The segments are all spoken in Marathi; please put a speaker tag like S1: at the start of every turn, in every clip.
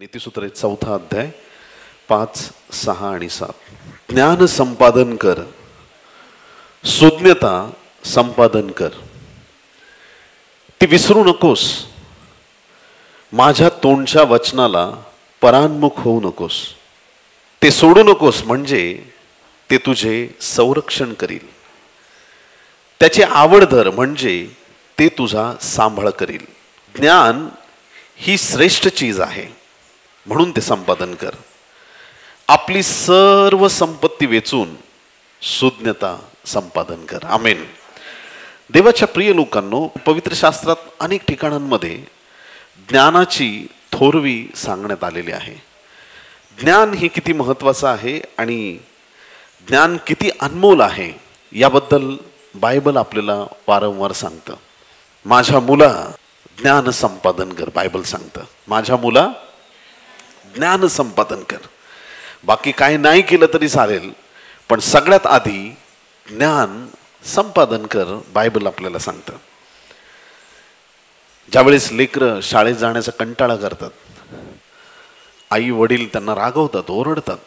S1: नीतिसूत्र 4 अध्याय 5, 6 आणि 7. ज्ञान संपादन कर, सुज्ञता संपादन कर. ती विसरू नकोस. माझ्या तोंडच्या वचनाला परान्मुख होऊ नकोस. ते सोडू नकोस, म्हणजे ते तुझे संरक्षण करील. त्याची आवड धर, म्हणजे ते तुझा सांभाळ करील. ज्ञान ही श्रेष्ठ चीज आहे, म्हणून ते संपादन कर. आपली सर्व संपत्ती वेचून सुज्ञता संपादन कर. आमेन. देवाच्या प्रिय लोकांनो, पवित्र शास्त्रात अनेक ठिकाणांमध्ये ज्ञानाची थोरवी सांगण्यात आलेली आहे. ज्ञान हे किती महत्त्वाचं आहे आणि ज्ञान किती अनमोल आहे याबद्दल बायबल आपल्याला वारंवार सांगतं. माझ्या मुला ज्ञान संपादन कर. बायबल सांगतं, माझ्या मुला ज्ञान संपादन कर. बाकी काय नाही केलं तरी चालेल, पण सगळ्यात आधी ज्ञान संपादन कर, बायबल आपल्याला सांगतं. ज्यावेळेस लेकरं शाळेत जाण्याचा कंटाळा करतात, आई वडील त्यांना रागवतात, ओरडतात,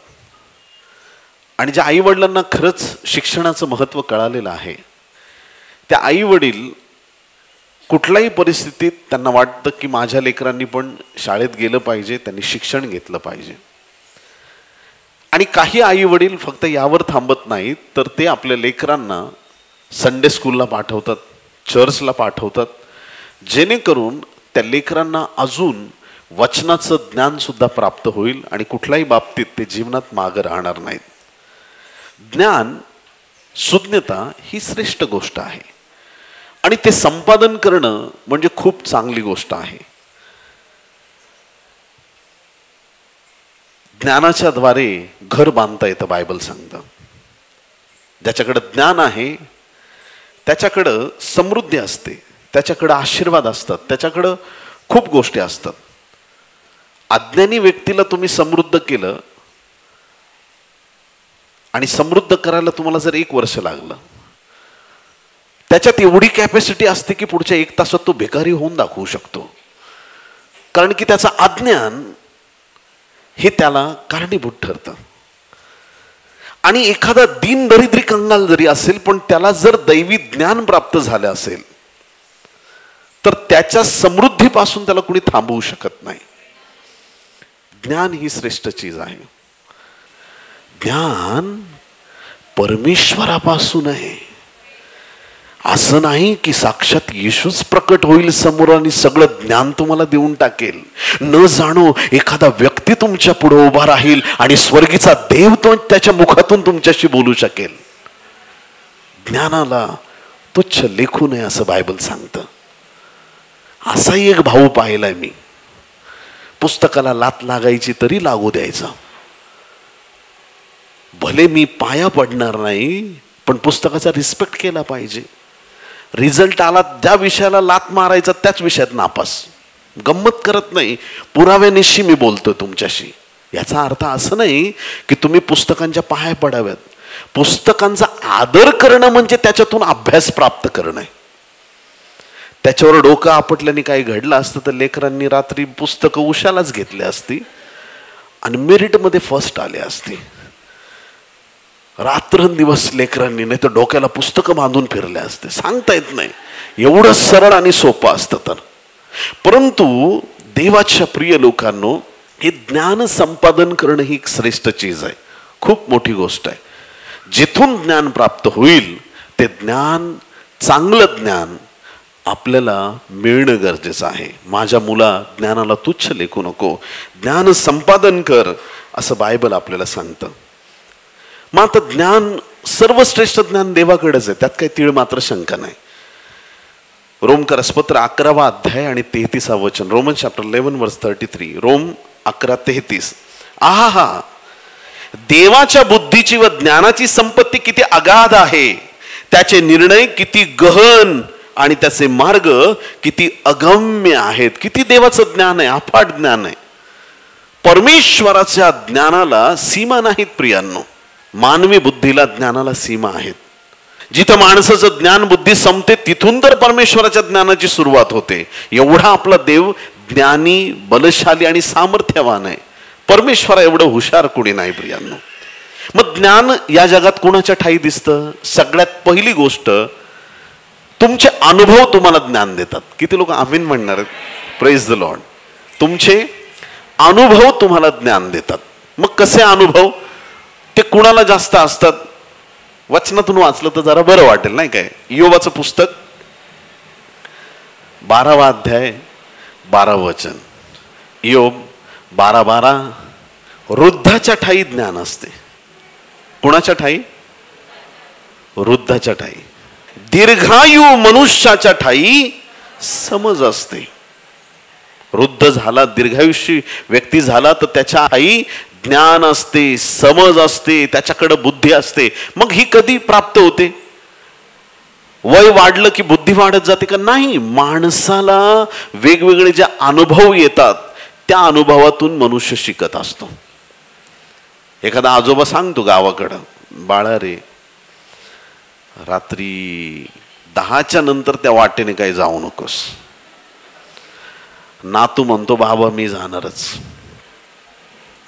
S1: आणि ज्या आई वडिलांना खरंच शिक्षणाचं महत्त्व कळालेलं आहे, त्या आई वडील कुठल्याही परिस्थितीत त्यांना वाटतं की माझ्या लेकरांनी पण शाळेत गेलं पाहिजे, त्यांनी शिक्षण घेतलं पाहिजे. आणि काही आई वडील फक्त यावर थांबत नाहीत, तर ते आपल्या लेकरांना संडे स्कूलला पाठवतात, चर्चला पाठवतात, जेणेकरून त्या लेकरांना अजून वचनाचं ज्ञान सुद्धा प्राप्त होईल आणि कुठल्याही बाबतीत ते जीवनात मागं राहणार नाहीत. ज्ञान, सुज्ञता ही श्रेष्ठ गोष्ट आहे आणि ते संपादन करणं म्हणजे खूप चांगली गोष्ट आहे. ज्ञानाच्या द्वारे घर बांधता येतं, बायबल सांगतं. ज्याच्याकडे ज्ञान आहे त्याच्याकडं समृद्धी असते, त्याच्याकडं आशीर्वाद असतात, त्याच्याकडं खूप गोष्टी असतात. अज्ञानी व्यक्तीला तुम्ही समृद्ध केलं आणि समृद्ध करायला तुम्हाला जर 1 वर्ष लागलं, त्याच्यात एवढी कॅपॅसिटी असते की पुढच्या 1 तासात तो भिकारी होऊन दाखवू शकतो, कारण की त्याचं अज्ञान हे त्याला कारणीभूत ठरतं. आणि एखादा दीन दरिद्री कंगाल जरी असेल, पण त्याला जर दैवी ज्ञान प्राप्त झालं असेल, तर त्याच्या समृद्धीपासून त्याला कुणी थांबवू शकत नाही. ज्ञान ही श्रेष्ठ चीज आहे. ज्ञान परमेश्वरापासून आहे. असं नाही की साक्षात येशूच प्रकट होईल समोर आणि सगळं ज्ञान तुम्हाला देऊन टाकेल. न जाणो एखादा व्यक्ती तुमच्या पुढे उभा राहील आणि स्वर्गीचा देव तो त्याच्या मुखातून तुमच्याशी बोलू शकेल. ज्ञानाला तुच्छ लेखू नये असं बायबल सांगतं. असाही एक भाऊ पाहिलाय मी, पुस्तकाला लात लागायची तरी लागू द्यायचा. भले मी पाया पडणार नाही, पण पुस्तकाचा रिस्पेक्ट केला पाहिजे. रिझल्ट आला, ज्या विषयाला लात मारायचा त्याच विषयात नापास. गंमत करत नाही, पुराव्यानिशी मी बोलतोय तुमच्याशी. याचा अर्थ असं नाही की तुम्ही पुस्तकांच्या पाया पडाव्यात. पुस्तकांचा आदर करणं म्हणजे त्याच्यातून अभ्यास प्राप्त करणं आहे. त्याच्यावर डोकं आपटल्याने काही घडलं असतं तर लेकरांनी रात्री पुस्तकं उशालाच घेतली असती आणि मेरिटमध्ये फर्स्ट आले असते. रात्रंदिवस लेकरांनी नाही तर डोक्याला पुस्तकं बांधून फिरले असते. सांगता येत नाही, एवढं सरळ आणि सोपं असतं. तर परंतु देवाच्या प्रिय लोकांनो, हे ज्ञान संपादन करणं ही एक श्रेष्ठ चीज आहे, खूप मोठी गोष्ट आहे. जिथून ज्ञान प्राप्त होईल ते ज्ञान, चांगलं ज्ञान आपल्याला मिळणं गरजेचं आहे. माझ्या मुला ज्ञानाला तुच्छ लेखू नको, ज्ञान संपादन कर, असं बायबल आपल्याला सांगतं. मग आता ज्ञान, सर्वश्रेष्ठ ज्ञान देवाकडेच आहे, त्यात काही तीळ मात्र शंका नाही. रोमकरसपत्र 11 अध्याय आणि 33 वचन. रोमन चॅप्टर 11 वर्स 33. रोम 11:33. आहा, देवाच्या बुद्धीची व ज्ञानाची संपत्ती किती अगाध आहे, त्याचे निर्णय किती गहन आणि त्याचे मार्ग किती अगम्य आहेत. किती देवाचं ज्ञान आहे, अफाट ज्ञान आहे. परमेश्वराच्या ज्ञानाला सीमा नाहीत प्रियांनो. मानवी बुद्धीला, ज्ञानाला सीमा आहेत. जिथं माणसाचं ज्ञान बुद्धी संपते, तिथून तर परमेश्वराच्या ज्ञानाची सुरुवात होते. एवढा आपला देव ज्ञानी, बलशाली आणि सामर्थ्यवान आहे. परमेश्वरा एवढं हुशार कोणी नाही प्रियांनो. मग ज्ञान या जगात कोणाच्या ठाई दिसतं? सगळ्यात पहिली गोष्ट, तुमचे अनुभव तुम्हाला ज्ञान देतात. किती लोक आमीन म्हणणार आहेत? Praise the Lord. तुमचे अनुभव तुम्हाला ज्ञान देतात. मग कसे अनुभव? ते कुणाला जास्त असतात? वचनातून वाचलं तर जरा बरं वाटेल नाही काय. इयोबाचं पुस्तक 12वा अध्याय 12 वचन. इयोब 12:12. वृद्धाच्या ठाई ज्ञान असते. कुणाच्या ठाई? वृद्धाच्या ठाई. दीर्घायू मनुष्याच्या ठाई समज असते. वृद्ध झाला, दीर्घायुष्य व्यक्ती झाला तर त्याच्या ठाई ज्ञान असते, समज असते, त्याच्याकडे बुद्धी असते. मग ही कधी प्राप्त होते? वय वाढलं की बुद्धी वाढत जाते का? नाही. माणसाला वेगवेगळे जे अनुभव येतात त्या अनुभवातून मनुष्य शिकत असतो. एखादा आजोबा सांगतो गावाकडं, बाळा रे, रात्री 10च्या नंतर त्या वाटेने काही जाऊ नकोस. नातू म्हणतो, बाबा मी जाणारच.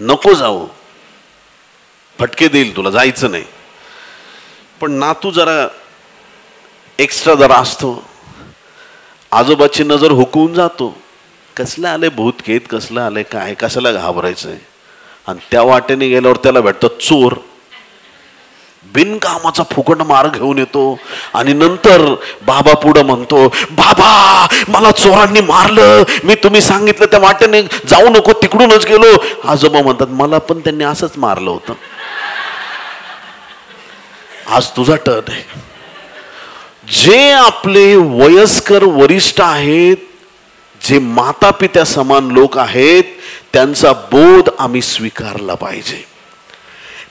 S1: नको जाऊ, फटके देईल तुला, जायचं नाही. पण नातू जरा एक्स्ट्रा जरा असतो. आजोबाची नजर हुकवून जातो. कसलं आलंय भूतकेत, कसलं आलंय काय, कशाला घाबरायचंय. आणि त्या वाटेने गेल्यावर त्याला भेटतो चोर. बिनकामाचा फुकट मार घेऊन येतो आणि नंतर बाबा पुढं म्हणतो, बाबा मला चोरांनी मारलं, मी तुम्ही सांगितलं त्या वाटेने जाऊ नको, तिकडूनच गेलो. आजोबा म्हणतात, मला पण त्यांनी असंच मारलं होतं, आज तुझा टर्न आहे. जे आपले वयस्कर वरिष्ठ आहेत, जे माता पित्या समान लोक आहेत, त्यांचा बोध आम्ही स्वीकारला पाहिजे.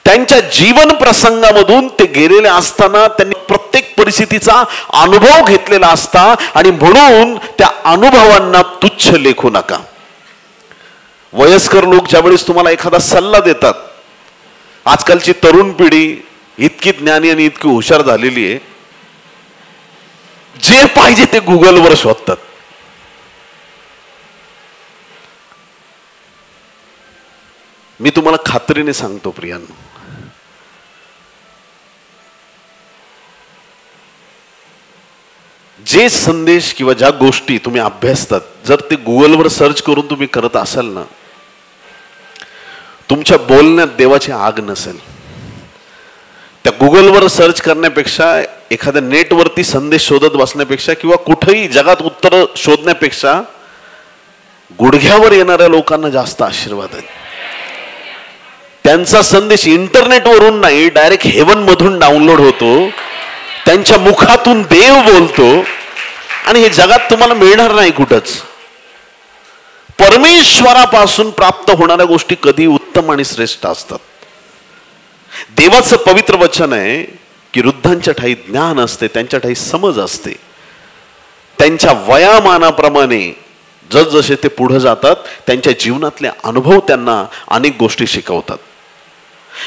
S1: त्यांच्या जीवन प्रसंगामधून ते गेलेले असताना त्यांनी प्रत्येक परिस्थितीचा अनुभव घेतलेला असता आणि म्हणून त्या अनुभवांना तुच्छ लेखू नका. वयस्कर लोक ज्यावेळेस तुम्हाला एखादा सल्ला देतात, आजकालची तरुण पिढी इतकी ज्ञानी आणि इतकी हुशार झालेली आहे, जे पाहिजे ते गुगलवर शोधतात. मी तुम्हाला खात्रीने सांगतो प्रियांनो, जे संदेश किंवा ज्या गोष्टी तुम्ही अभ्यासतात, जर ते गुगलवर सर्च करून तुम्ही करत असाल ना, तुमच्या बोलण्यात देवाची आग नसेल. त्या गुगलवर सर्च करण्यापेक्षा, एखाद्या नेटवरती संदेश शोधत बसण्यापेक्षा किंवा कुठेही जगात उत्तर शोधण्यापेक्षा गुडघ्यावर येणाऱ्या लोकांना जास्त आशीर्वाद आहेत. त्यांचा संदेश इंटरनेटवरून नाही, डायरेक्ट हेवन मधून डाउनलोड होतो. त्यांच्या मुखातून देव बोलतो आणि हे जगात तुम्हाला मिळणार नाही कुठंच. परमेश्वरापासून प्राप्त होणाऱ्या गोष्टी कधी उत्तम आणि श्रेष्ठ असतात. देवाचं पवित्र वचन आहे की वृद्धांच्या ठाई ज्ञान असते, त्यांच्या ठाई समज असते. त्यांच्या वयामानाप्रमाणे जसजसे ते पुढे जातात, त्यांच्या जीवनातले अनुभव त्यांना अनेक गोष्टी शिकवतात.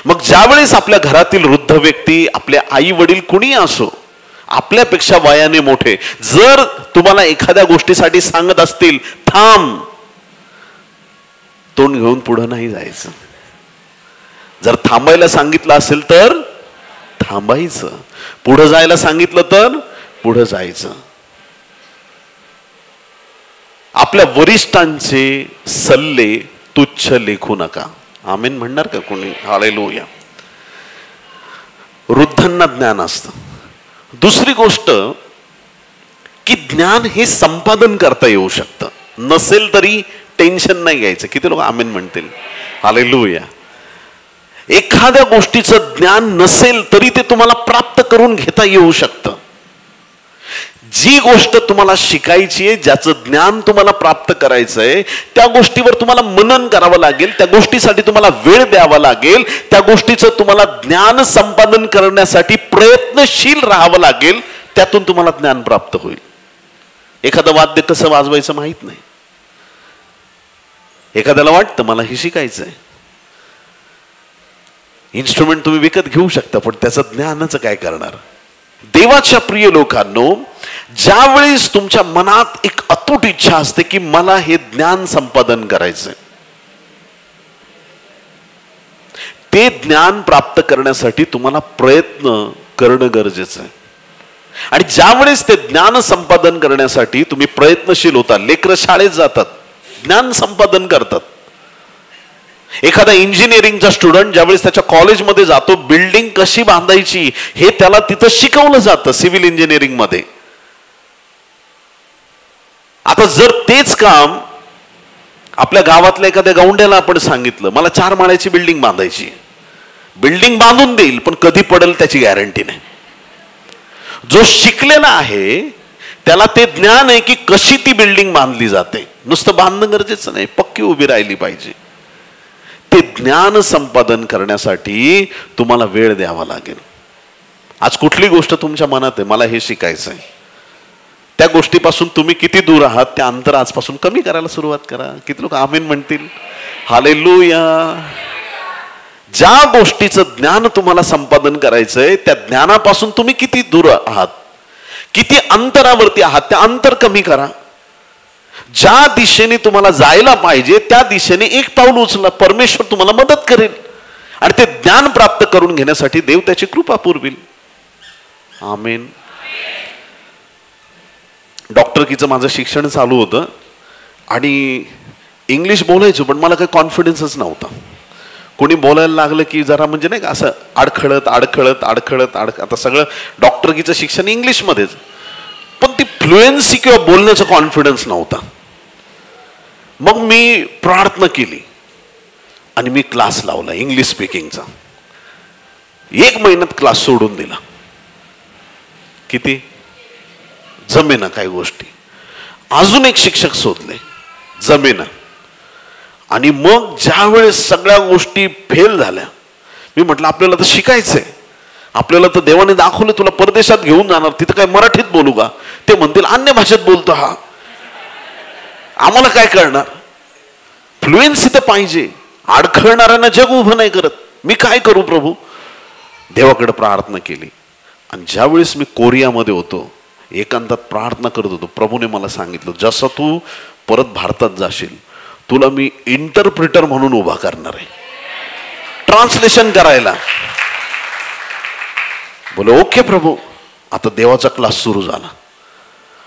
S1: मग ज्यावेळेस आपल्या घरातील वृद्ध व्यक्ती, आपले आई वडील कुणी असो, आपल्यापेक्षा वयाने मोठे, जर तुम्हाला एखाद्या गोष्टीसाठी सांगत असतील, थांब, तोंड घेऊन पुढे नाही जायचं. जर थांबायला सांगितलं असेल तर थांबायचं, पुढे जायला सांगितलं तर पुढे जायचं. आपल्या वरिष्ठांचे सल्ले तुच्छ लेखू नका. आमेन म्हणणार का कोणी? हालेलुया. वृद्धांना ज्ञान असतं. दुसरी गोष्ट की ज्ञान हे संपादन करता येऊ शकतं. नसेल तरी टेन्शन नाही घ्यायचं. किती लोक आमेन म्हणतील? हालेलुया. एखाद्या गोष्टीचं ज्ञान नसेल तरी ते तुम्हाला प्राप्त करून घेता येऊ शकतं. जी गोष्ट तुम्हाला शिकायची आहे, ज्याचं ज्ञान तुम्हाला प्राप्त करायचंय, त्या गोष्टीवर तुम्हाला मनन करावं लागेल, त्या गोष्टीसाठी तुम्हाला वेळ द्यावा लागेल, त्या गोष्टीचं तुम्हाला ज्ञान संपादन करण्यासाठी प्रयत्नशील राहावं लागेल, त्यातून तुम्हाला ज्ञान प्राप्त होईल. एखादं वाद्य कसं वाजवायचं माहित नाही, एखाद्याला वाटतं मला हे शिकायचंय, इन्स्ट्रुमेंट तुम्ही विकत घेऊ शकता, पण त्याचं ज्ञानाचं काय करणार? देवाच्या प्रिय लोकांनो, ज्यावेळेस तुमच्या मनात एक अतूट इच्छा असते की मला हे ज्ञान संपादन करायचंय. ते ज्ञान प्राप्त करण्यासाठी तुम्हाला प्रयत्न करणं गरजेचं आहे. आणि ज्यावेळेस ते ज्ञान संपादन करण्यासाठी तुम्ही प्रयत्नशील होता, लेकरं शाळेत जातात, ज्ञान संपादन करतात. एखादा इंजिनिअरिंगचा स्टुडंट ज्यावेळेस त्याच्या कॉलेजमध्ये जातो, बिल्डिंग कशी बांधायची हे त्याला तिथं शिकवलं जातं सिव्हिल इंजिनिअरिंग मध्ये. आता जर तेच काम आपल्या गावातल्या एखाद्या गौंड्याला आपण सांगितलं, मला 4 माळ्याची बिल्डिंग बांधायची, बिल्डिंग बांधून देईल पण कधी पडेल त्याची गॅरंटी नाही. जो शिकलेला आहे त्याला ते ज्ञान आहे की कशी ती बिल्डिंग बांधली जाते. नुसतं बांधणं गरजेचं नाही, पक्की उभी राहिली पाहिजे. ते ज्ञान संपादन करण्यासाठी तुम्हाला वेळ द्यावा लागेल. आज कुठली गोष्ट तुमच्या मनात आहे, मला हे शिकायचंय, त्या गोष्टीपासून तुम्ही किती दूर आहात, त्या अंतर आजपासून कमी करायला सुरुवात करा. किती लोक आमीन म्हणतील? हालेलुया. ज्या गोष्टीचं ज्ञान तुम्हाला संपादन करायचंय त्या ज्ञानापासून तुम्ही किती दूर आहात, किती अंतरावरती आहात, त्या अंतर कमी करा. ज्या दिशेने तुम्हाला जायला पाहिजे त्या दिशेने एक पाऊल उचला. परमेश्वर तुम्हाला मदत करेल आणि ते ज्ञान प्राप्त करून घेण्यासाठी देव त्याची कृपा पुरविल. आमेन. डॉक्टरकीचं माझं शिक्षण चालू होतं आणि इंग्लिश बोलायचो पण मला काही कॉन्फिडन्सच नव्हता. कोणी बोलायला लागलं की जरा म्हणजे नाही का असं अडखळत अडखळत अडखळत आता सगळं डॉक्टरकीचं शिक्षण इंग्लिशमध्येच, पण ती फ्लुएन्सी किंवा बोलण्याचा कॉन्फिडन्स नव्हता. मग मी प्रार्थना केली आणि मी क्लास लावला इंग्लिश स्पीकिंगचा. 1 महिन्यात क्लास सोडून दिला. किती जमेना काही गोष्टी. अजून एक शिक्षक शोधले, जमेना. आणि मग ज्या वेळेस सगळ्या गोष्टी फेल झाल्या, मी म्हटलं आपल्याला तर शिकायचंय, आपल्याला तर देवाने दाखवलं तुला परदेशात घेऊन जाणार, तिथं काय मराठीत बोलू का? ते म्हणतील अन्य भाषेत बोलतो हा, आम्हाला काय करणार? फ्लुएन्सी तर पाहिजे. अडखळणाऱ्यांना जग उभं नाही करत. मी काय करू प्रभू? देवाकडे प्रार्थना केली. आणि ज्यावेळेस मी कोरियामध्ये होतो, एकांतात प्रार्थना करत होतो, प्रभूने मला सांगितलं जसं तू परत भारतात जाशील तुला मी इंटरप्रिटर म्हणून उभा करणार आहे, ट्रान्सलेशन करायला. बोले ओके प्रभू. आता देवाचा क्लास सुरू झाला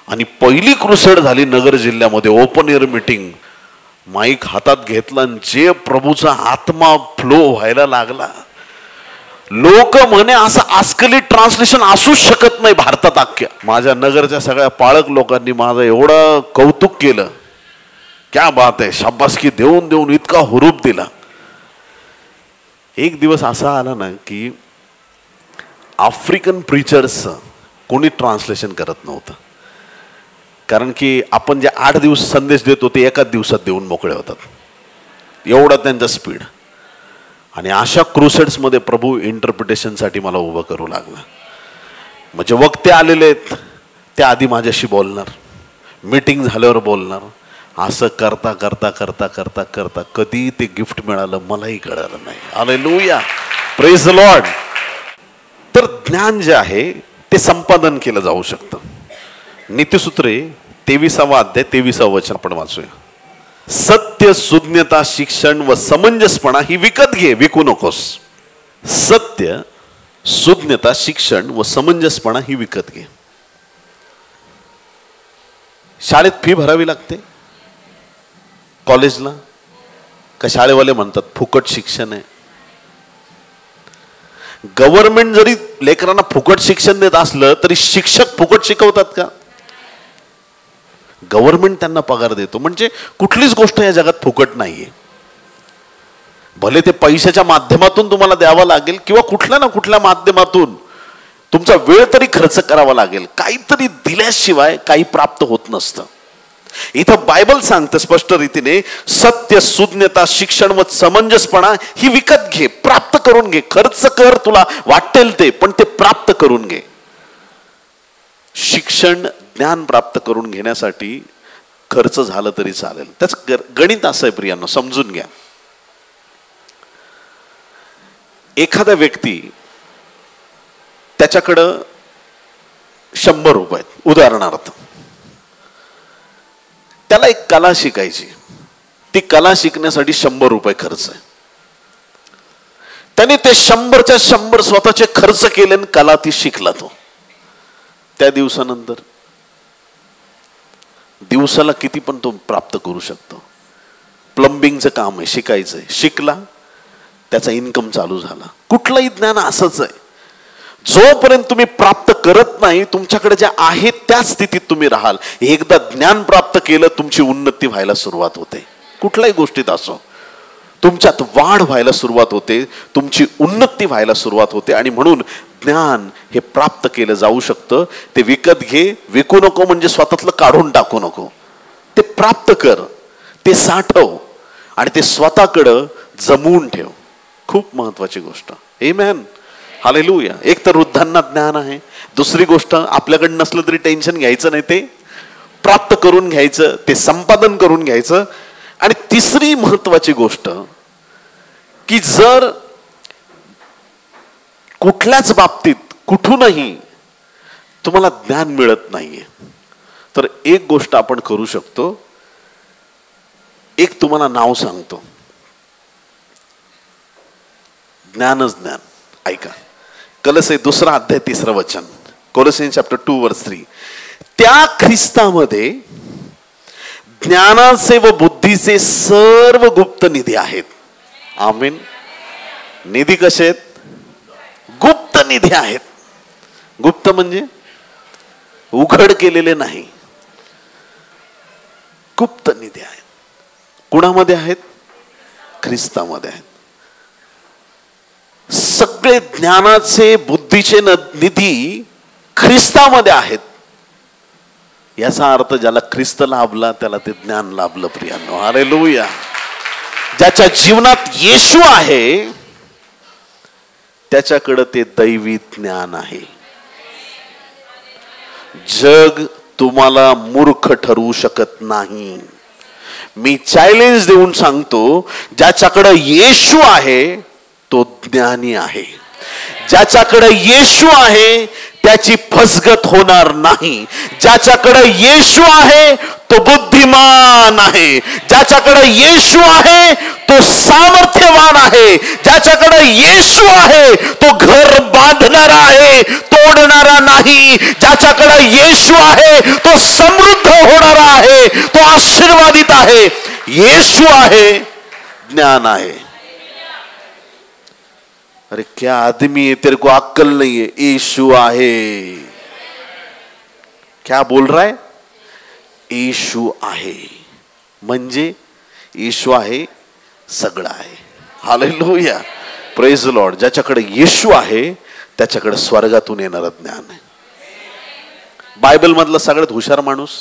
S1: आणि पहिली क्रुसेड झाली नगर जिल्ह्यामध्ये, ओपन एअर मीटिंग. माईक हातात घेतला आणि जे प्रभूचा आत्मा फ्लो व्हायला लागला. लोक म्हणे असं आजकाली ट्रान्सलेशन असूच शकत नाही भारतात अख्ख्या. माझ्या नगरच्या सगळ्या पाळक लोकांनी माझं एवढं कौतुक केलं, क्या बात आहे, शाबासकी देऊन देऊन इतका हुरूप दिला. एक दिवस असा आला ना की आफ्रिकन प्रीचर्स कोणी ट्रान्सलेशन करत नव्हतं, कारण की आपण जे 8 दिवस संदेश देतो ते एकाच दिवसात देऊन मोकळे होतात, एवढा त्यांचा स्पीड. आणि अशा क्रुसेड्समध्ये प्रभू इंटरप्रिटेशनसाठी मला उभं करू लागला. म्हणजे वक्ते आलेले आहेत, ते आधी माझ्याशी बोलणार, मीटिंग झाल्यावर बोलणार. असं करता करता करता करता करता कधी ते गिफ्ट मिळालं मलाही कळालं नाही. Hallelujah, praise the Lord. तर ज्ञान जे आहे ते संपादन केलं जाऊ शकतं. नीतिसूत्रे 23वा अध्याय 23वा वचन आपण वाचूया. सत्य, सुज्ञता, शिक्षण व समंजसपणा ही विकत घे, विकू नकोस. सत्य, सुज्ञता, शिक्षण व समंजसपणा ही विकत घे. शाळेत फी भरावी लागते, कॉलेजला का शाळेवाले म्हणतात फुकट शिक्षण आहे. गव्हर्नमेंट जरी लेकरांना फुकट शिक्षण देत असलं तरी शिक्षक फुकट शिकवतात का? गव्हर्नमेंट त्यांना पगार देतो. म्हणजे कुठलीच गोष्ट या जगात फुकट नाहीये. भले ते पैशाच्या माध्यमातून तुम्हाला द्यावा लागेल किंवा कुठल्या ना कुठल्या माध्यमातून तुमचा वेळ तरी खर्च करावा लागेल. काहीतरी दिल्याशिवाय काही प्राप्त होत नसतं. इथं बायबल सांगतं स्पष्ट रीतीने, सत्य, सुज्ञता, शिक्षण व समंजसपणा ही विकत घे, प्राप्त करून घे. खर्च कर, तुला वाटेल ते, पण ते प्राप्त करून घे. शिक्षण, ज्ञान प्राप्त करून घेण्यासाठी खर्च झालं तरी चालेल. त्याचं गणित असं आहे प्रियांनो, समजून घ्या. एखादा व्यक्ती त्याच्याकडं 100 रुपये, उदाहरणार्थ त्याला एक कला शिकायची. ती कला शिकण्यासाठी 100 रुपये खर्च आहे. त्याने ते 100च्या 100 स्वतःचे खर्च केले आणि कला ती शिकला. तो त्या दिवसानंतर दिवसाला किती पण तो प्राप्त करू शकतो. प्लंबिंगचं काम आहे, शिकायचंय, शिकला, त्याचा इन्कम चालू झाला. कुठलंही ज्ञान असंच आहे, जोपर्यंत तुम्ही प्राप्त करत नाही तुमच्याकडे जे आहे त्या स्थितीत तुम्ही राहाल. एकदा ज्ञान प्राप्त केलं तुमची उन्नती व्हायला सुरुवात होते. कुठल्याही गोष्टीत असो तुमच्यात वाढ व्हायला सुरुवात होते, तुमची उन्नती व्हायला सुरुवात होते. आणि म्हणून ज्ञान हे प्राप्त केलं जाऊ शकतं. ते विकत घे, विकू नको म्हणजे स्वतःतलं काढून टाकू नको. ते प्राप्त कर, ते साठव आणि ते स्वतःकडं जमवून ठेव. खूप महत्वाची गोष्ट. आमेन, हालेलुया. एक तर वृद्धांना ज्ञान आहे. दुसरी गोष्ट, आपल्याकडे नसलं तरी टेन्शन घ्यायचं नाही, ते प्राप्त करून घ्यायचं, ते संपादन करून घ्यायचं. आणि तिसरी महत्वाची गोष्ट की जर कुठल्याच बाबतीत कुठूनही तुम्हाला ज्ञान मिळत नाहीये तर एक गोष्ट आपण करू शकतो. एक तुम्हाला नाव सांगतो, ज्ञानच ज्ञान. ऐका, कलोसे 2 अध्याय 3 वचन, कोलोसियन्स चॅप्टर 2:3. त्या ख्रिस्तामध्ये ज्ञानाचे व बुद्धीचे सर्व गुप्त निधी आहेत. आमीन. निधी कसे आहेत? गुप्त निधी आहेत. गुप्त म्हणजे उघड केलेले नाही, गुप्त निधी आहेत. कुणामध्ये आहेत? ख्रिस्तामध्ये आहेत. सगळे ज्ञानाचे बुद्धीचे निधी ख्रिस्तामध्ये आहेत. याचा अर्थ ज्याला ख्रिस्त लाभला त्याला ते ज्ञान लाभलं. प्रियांनो, हालेलुया. ज्याच्या जीवनात येशू आहे त्याच्याकडे ते दैवी ज्ञान आहे. जग तुम्हाला मूर्ख ठरवू शकत नाही. मी चॅलेंज देऊन सांगतो, ज्याच्याकडे येशू आहे तो ज्ञानी आहे. ज्याच्याकडे येशू आहे त्याची फसगत होणार नाही. ज्याच्याकडे येशू आहे तो बुद्धिमान आहे. ज्याच्याकडे येशू आहे तो सामर्थ्यवान आहे. ज्याच्याकडे येशू आहे तो घर बांधणारा आहे, तोडणारा नाही. ज्याच्याकडे येशू आहे तो समृद्ध होणारा आहे, तो आशीर्वादित आहे. येशू आहे, ज्ञान आहे. अरे क्या आदमी है, तेरे को अक्कल नहीं है. यीशु आहे. क्या बोल रहा है? यीशु आहे म्हणजे यीशु आहे, सगळं आहे. Hallelujah, praise the Lord. ज्याच्याकडे येशू आहे त्याच्याकडे स्वर्गातून येणारं ज्ञान आहे. बायबल मधला सगळ्यात हुशार माणूस,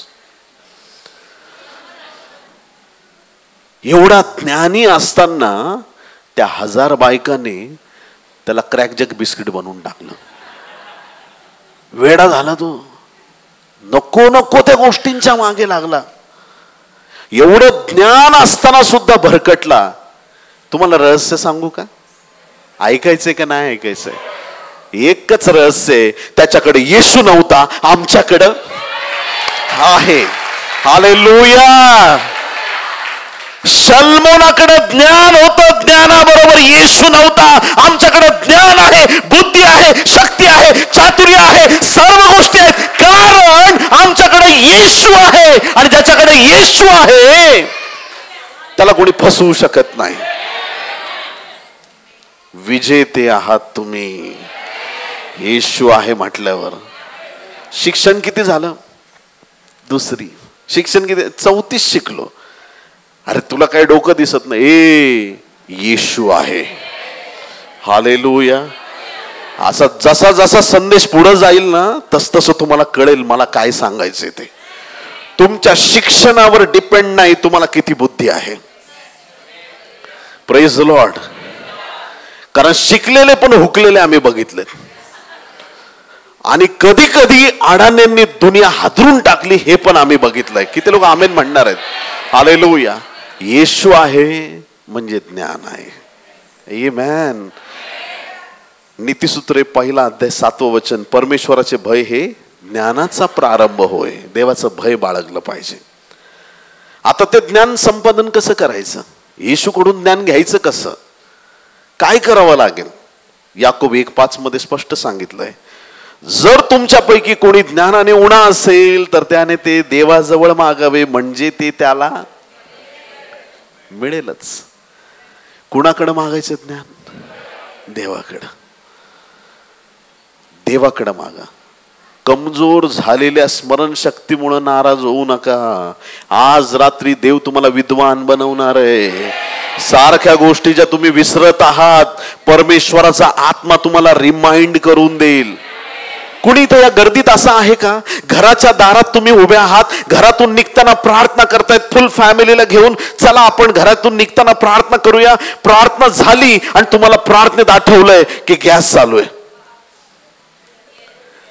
S1: एवढा ज्ञानी असताना त्या 1000 बायकाने त्याला क्रॅकजॅक बिस्किट बनवून टाकलं. वेडा झाला तो. नको नको त्या गोष्टींच्या मागे लागला. एवढं ज्ञान असताना सुद्धा भरकटला. तुम्हाला रहस्य सांगू का? ऐकायचंय का नाही ऐकायचंय? एकच रहस्य आहे, त्याच्याकडे येशू नव्हता, आमच्याकडं आहे. हालेलुया. सलमोनाकडे ज्ञान होतं, ज्ञानाबरोबर येशू नव्हता. आमच्याकडे ज्ञान आहे, बुद्धी आहे, शक्ती आहे, चातुर्य आहे, सर्व गोष्टी आहेत. कारण आमच्याकडे येशू आहे. आणि ज्याच्याकडे येशू आहे त्याला कोणी फसवू शकत नाही. विजेते आहात तुम्ही, येशू आहे म्हटल्यावर. शिक्षण किती झालं? 2री. शिक्षण किती? 34 शिकलो. अरे तुला काही डोकं दिसत नाही? येशू आहे. हालेलुया. असा जसा जसा संदेश पुढे जाईल ना तस तसं तुम्हाला कळेल मला काय सांगायचंय ते. तुमच्या शिक्षणावर डिपेंड नाही तुम्हाला किती बुद्धी आहे. Praise the Lord. कारण शिकलेले पण हुकलेले आम्ही बघितले. आणि कधी कधी अडाण्यांनी दुनिया हादरून टाकली हे पण आम्ही बघितलंय. किती लोक आमेन म्हणणार आहेत? हालेलुया. येशू आहे म्हणजे ज्ञान आहे. आमेन. नीतिसूत्रे 1 अध्याय 7 वचन. परमेश्वराचे भय हे ज्ञानाचा प्रारंभ होय. देवाचं भय बाळगलं पाहिजे. आता ते ज्ञान संपादन कसं करायचं, येशूकडून ज्ञान घ्यायचं कसं, काय करावं लागेल? याकोब 1:5 मध्ये स्पष्ट सांगितलंय, जर तुमच्यापैकी कोणी ज्ञानाने उणा असेल तर त्याने ते देवाजवळ मागावे, म्हणजे ते त्याला मिळेलच. कुणाकडं मागायचं ज्ञान? देवाकडं. देवाकडं मागा. कमजोर झालेल्या स्मरणशक्तीमुळे नाराज होऊ नका. आज रात्री देव तुम्हाला विद्वान बनवणार आहे. सारख्या गोष्टी ज्या तुम्ही विसरत आहात, परमेश्वराचा आत्मा तुम्हाला रिमाइंड करून देईल. कुणी इथं या गर्दीत असं आहे का, घराच्या दारात तुम्ही उभे आहात, घरातून निघताना प्रार्थना करतायत, फुल फॅमिलीला घेऊन चला आपण घरातून निघताना प्रार्थना करूया, प्रार्थना झाली आणि तुम्हाला प्रार्थनेत आठवलंय की गॅस चालू आहे?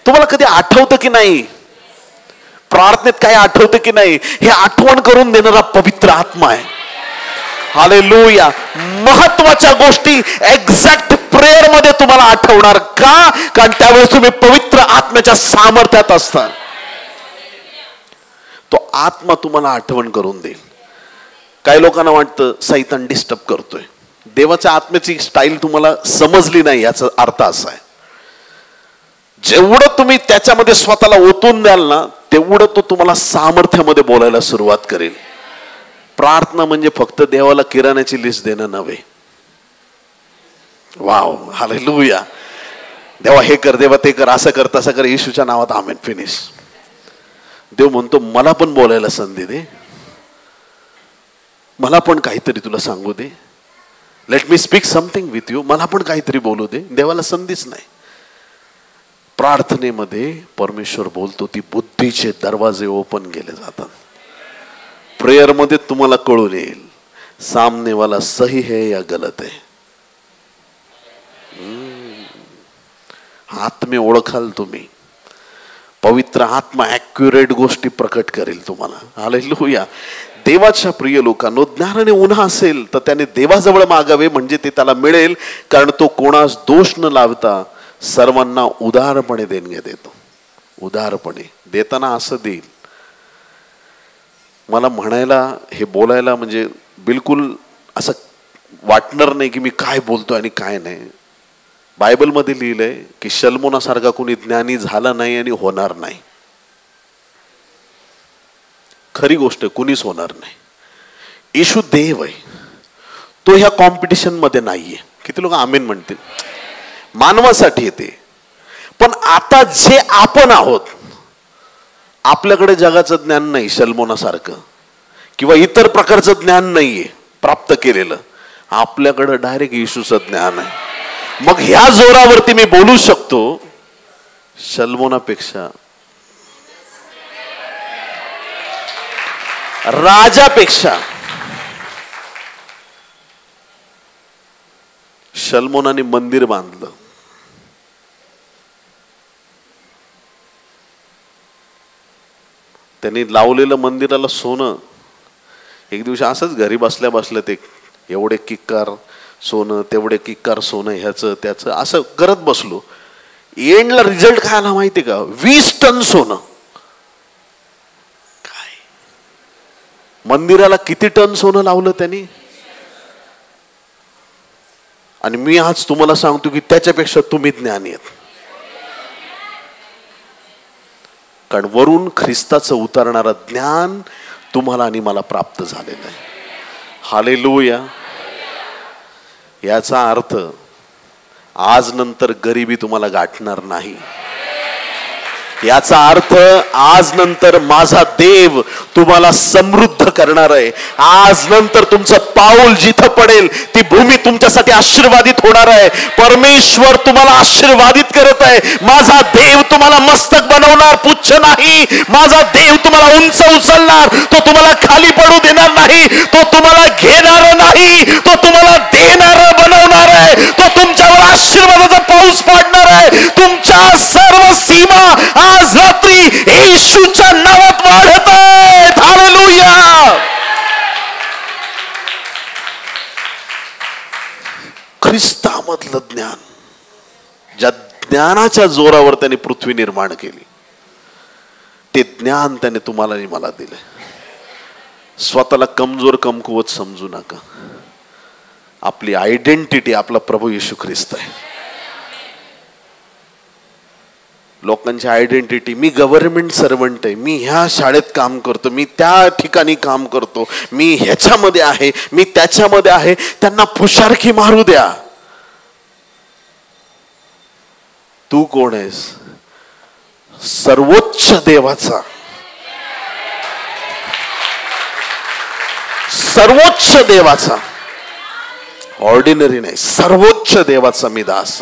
S1: तुम्हाला कधी आठवतं की नाही? प्रार्थनेत काय आठवतं की नाही? हे आठवण करून देणारा पवित्र आत्मा आहे. हालेलुया. महत्वाच्या गोष्टी एक्झॅक्ट प्रेयर मध्ये तुम्हाला आठवणार का? कारण त्यावेळेस तुम्ही पवित्र आत्म्याच्या सामर्थ्यात असता. तो आत्मा तुम्हाला आठवण करून देईल. काही लोकांना वाटतं सैतान डिस्टर्ब करतोय. देवाच्या आत्म्याची स्टाईल तुम्हाला समजली नाही, याचा अर्थ असा आहे, जेवढं तुम्ही त्याच्यामध्ये स्वतःला ओतून द्याल ना, तेवढं तो तुम्हाला सामर्थ्यामध्ये बोलायला सुरुवात करेल. प्रार्थना म्हणजे फक्त देवाला किराण्याची लिस्ट देणं नव्हे. Wow, hallelujah. देवा हे कर, देवा ते कर, असं कर, तसं कर, येशूच्या नावात आमेन, फिनिश. देव म्हणतो मला पण बोलायला संधी दे, मला पण काहीतरी तुला सांगू दे. Let me speak something with you. मला पण काहीतरी बोलू दे. देवाला संधीच नाही. प्रार्थनेमध्ये परमेश्वर बोलतो, ती बुद्धीचे दरवाजे ओपन केले जातात. प्रेयर मध्ये तुम्हाला कळून येईल सामने वाला सही है या गलत आहे. आत्मे ओळखाल तुम्ही. पवित्र आत्मा ॲक्युरेट गोष्टी प्रकट करेल तुम्हाला. हालेलुया. देवाच्या प्रिय लोकांनो, ज्ञानाने उन्हा असेल तर त्याने देवाजवळ मागावे, म्हणजे ते त्याला मिळेल. कारण तो कोणास दोष न लावता सर्वांना उदारपणे देणग्या देतो. उदारपणे देताना असं देईल. मला म्हणायला, हे बोलायला म्हणजे बिलकुल असं वाटणार नाही की मी काय बोलतोय आणि काय नाही. बायबलमध्ये लिहिलंय की शल्मोनासारखा कोणी ज्ञानी झाला नाही आणि होणार नाही. खरी गोष्ट, कुणीच होणार नाही. येशू देव आहे, तो ह्या कॉम्पिटिशन मध्ये नाहीये. किती लोक आमेन म्हणतील? मानवासाठी येते. पण आता जे आपण आहोत, आपल्याकडे जगाचं ज्ञान नाही शल्मोनासारखं, किंवा इतर प्रकारचं ज्ञान नाहीये प्राप्त केलेलं. आपल्याकडे डायरेक्ट येशूचं ज्ञान आहे. मग ह्या जोरावरती मी बोलू शकतो, शल्मोनापेक्षा, राजापेक्षा. शल्मोनाने मंदिर बांधलं. त्यांनी लावलेलं मंदिराला सोनं, एक दिवशी असंच घरी बसल्या बसल्या ते एवढे किक्कार सोनं, तेवढे किक्कार सोनं, ह्याचं त्याचं असं करत बसलो. एंडला रिझल्ट काय आला माहिती का? 20 टन सोनं. काय मंदिराला किती टन सोनं लावलं त्यांनी? आणि मी आज तुम्हाला सांगतो की त्याच्यापेक्षा तुम्ही ज्ञानी आहेत. कारण वरून ख्रिस्ताचं उतरणारं ज्ञान तुम्हाला आणि मला प्राप्त झालेलं आहे. हालेलुया. याचा अर्थ आज नंतर गरिबी तुम्हाला गाठणार नाही. याचा अर्थ आज नंतर माझा देव तुम्हाला समृद्ध करणार आहे. आज नंतर तुमचं पाऊल जिथं पडेल ती भूमी तुमच्यासाठी आशीर्वादित होणार आहे. परमेश्वर तुम्हाला आशीर्वादित करत आहे. माझा देव तुम्हाला मस्तक बनवणार, पुच्छ नाही. माझा देव तुम्हाला उंच उचलणार. तो तुम्हाला खाली पडू देणार नाही. तो तुम्हाला घेणार नाही, तो तुम्हाला देणार बनवणार आहे. तो तुमच्यावर आशीर्वादाचा पाऊस पाडणार आहे. तुमच्या सर्व सीमा आज रात्री येशूच्या नावात वाढत आहेत. हालेलुया. ख्रिस्तामधलं ज्ञान, ज्या ज्ञानाच्या जोरावर त्याने पृथ्वी निर्माण केली, ते ज्ञान त्याने तुम्हाला आणि मला दिले. स्वतःला कमजोर कमकुवत समजू नका. आपली आयडेंटिटी आपला प्रभू येशू ख्रिस्त आहे. लोकांची आयडेंटिटी, मी गव्हर्नमेंट सर्वंट आहे, मी ह्या शाळेत काम करतो, मी त्या ठिकाणी काम करतो, मी ह्याच्यामध्ये आहे, मी त्याच्यामध्ये आहे. त्यांना फुशारकी मारू द्या. तू कोण आहेस? सर्वोच्च देवाचा, सर्वोच्च देवाचा, ऑर्डिनरी नाही, सर्वोच्च देवाचा मी दास.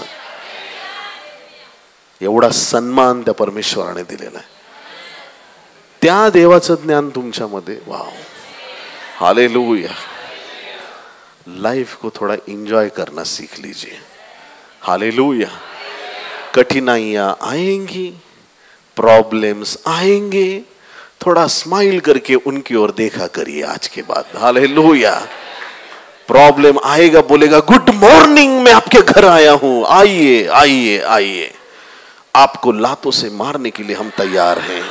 S1: एवढा सन्मान त्या परमेश्वराने दिलेला आहे. त्या देवाचं ज्ञान तुमच्यामध्ये. Wow, hallelujah. लाइफ को थोड़ा एंजॉय करना सीख लीजिए. हालेलुया. कठिनाइयां आएंगी, प्रॉब्लम्स आएंगे, थोड़ा स्माइल करके उनकी ओर देखा करिए आज के बाद. हालेलुया. प्रॉब्लम आएगा, बोलेगा गुड मॉर्निंग, मैं आपके घर आया हूं, आइए आइए आइए. आपको लातों से मारने के लिए हम तैयार हैं.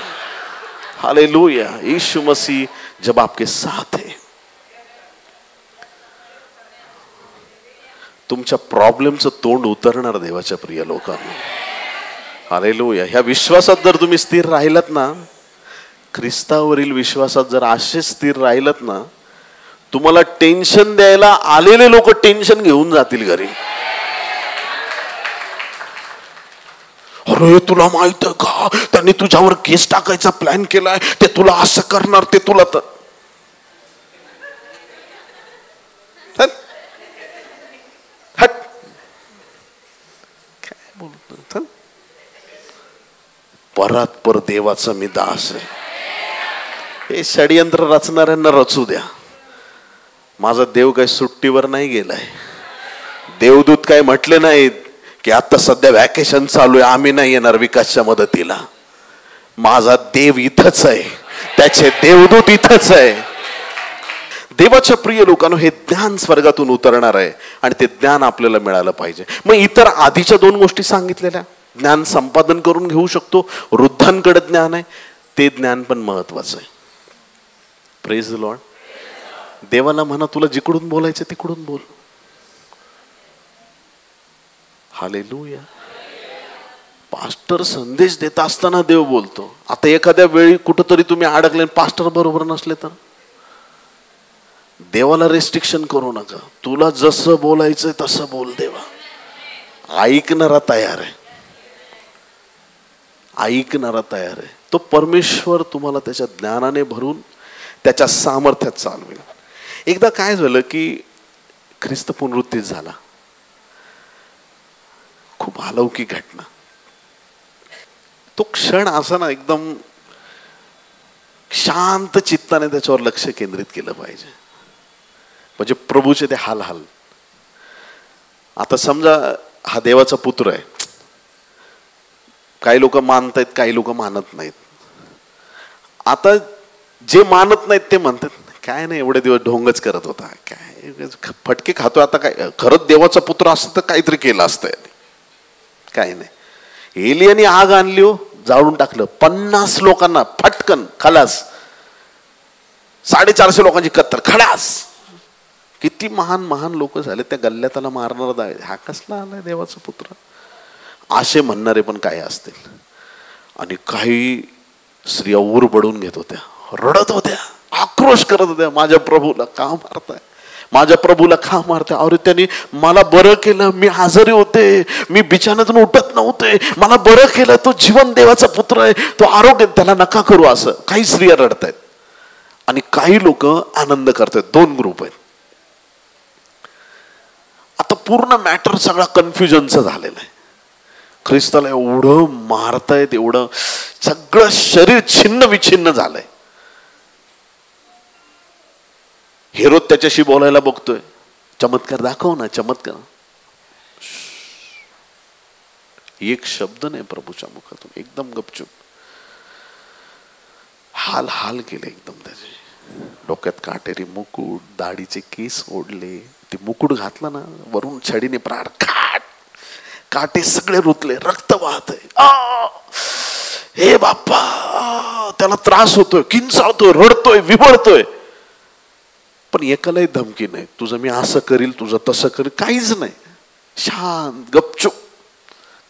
S1: हालेलुया. यीशु मसीह जब आपके साथ है, तुमच्या प्रॉब्लेमचं तोंड उतरणार देवाच्या प्रिय लोकांना. हालेलुया. ह्या विश्वासात जर तुम्ही स्थिर राहिलात ना, ख्रिस्तावरील विश्वासात जर असे स्थिर राहिलात ना, तुम्हाला टेन्शन द्यायला आलेले लोक टेन्शन घेऊन जातील घरी. अरे तुला माहित आहे का, त्यांनी तुझ्यावर केस टाकायचा प्लॅन केलाय, ते तुला असं करणार, ते तुला तर. काय बोलतो? परात्पर देवाचा मी दास आहे. हे षडयंत्र रचणाऱ्यांना रचू द्या. माझा देव काही सुट्टीवर नाही गेलाय. देवदूत काय म्हटले नाहीत की आता सध्या व्हॅकेशन चालू आहे, आम्ही नाही येणार विकासच्या मदतीला. माझा देव इथंच आहे, त्याचे देवदूत इथंच आहे. देवाच्या प्रिय लोकांनो, हे ज्ञान स्वर्गातून उतरणार आहे आणि ते ज्ञान आपल्याला मिळालं पाहिजे. मग इतर आधीच्या दोन गोष्टी सांगितलेल्या, ज्ञान संपादन करून घेऊ शकतो, वृद्धांकडे ज्ञान आहे, ते ज्ञान पण महत्वाचं आहे. Praise the Lord. देवाला म्हणा तुला जिकडून बोलायचं तिकडून बोल. हालेलुया. पास्टर संदेश देत असताना देव बोलतो. आता एखाद्या वेळी कुठंतरी तुम्ही अडकले, पास्टर बरोबर नसले तर देवाला रेस्ट्रिक्शन करू नका. तुला जसं बोलायचंय तसं बोल. देवा ऐकणारा तयार आहे, ऐकणारा तयार आहे. तो परमेश्वर तुम्हाला त्याच्या ज्ञानाने भरून त्याच्या सामर्थ्यात चालवेल. एकदा काय झालं की ख्रिस्त पुनरुत्थित झाला. खूप अलौकिक घटना. तो क्षण असा ना, एकदम शांत चित्ताने त्याच्यावर लक्ष केंद्रित केलं पाहिजे. म्हणजे प्रभूचे ते हाल हाल. आता समजा हा देवाचा पुत्र आहे. काही लोक मानतायत, काही लोक मानत नाहीत. आता जे मानत नाहीत ते म्हणतात काय नाही, एवढे दिवस ढोंगच करत होता, काय फटके खातो, आता काय खरंच देवाचा पुत्र असतं तर काहीतरी केलं असतं. काय नाही, एलियाने आग आणली हो, जाळून टाकलं 50 लोकांना फटकन खलास. 450 लोकांची कत्तर खलास. किती महान महान लोक झाले त्या गल्ल्यात. त्याला मारणार, हा कसला आलाय देवाचा पुत्र, असे म्हणणारे पण काही असतील. आणि काही स्त्रिया ऊर बडून घेत होत्या, रडत होत्या, आक्रोश करत होत्या, माझ्या प्रभूला का मारताय, माझ्या प्रभूला का मारताय. अरे त्यांनी मला बरं केलं, मी आजारी होते, मी बिछाण्यातून उठत नव्हते, मला बरं केलं, तो जीवन देवाचा पुत्र आहे, तो आरोग्य, त्याला नका करू. असं काही स्त्रिया रडतायत आणि काही लोक आनंद करतायत. 2 ग्रुप आहेत. आता पूर्ण मॅटर सगळा कन्फ्युजनचा झालेला आहे. ख्रिस्ताला एवढं मारतायत, एवढं सगळं शरीर छिन्न विछिन्न झालंय. हेरोद त्याच्याशी बोलायला बघतोय, चमत्कार दाखव ना, चमत्कार. एक शब्द नाही प्रभूच्या मुखातून, एकदम गपचूप. हाल हाल केले एकदम त्याचे. डोक्यात काटेरी मुकुट, दाढीचे केस ओढले, ते मुकुट घातलं ना, वरून छडीने प्राण खाट, काटे सगळे रुतले, रक्त वाहतय. हे बाप्पा, त्याला त्रास होतोय, किंचाळतोय, रडतोय, विबळतोय. पण एकालाही धमकी नाही, तुझं मी असं करील, तुझं तसं करील, काहीच नाही. शांत, गपचूप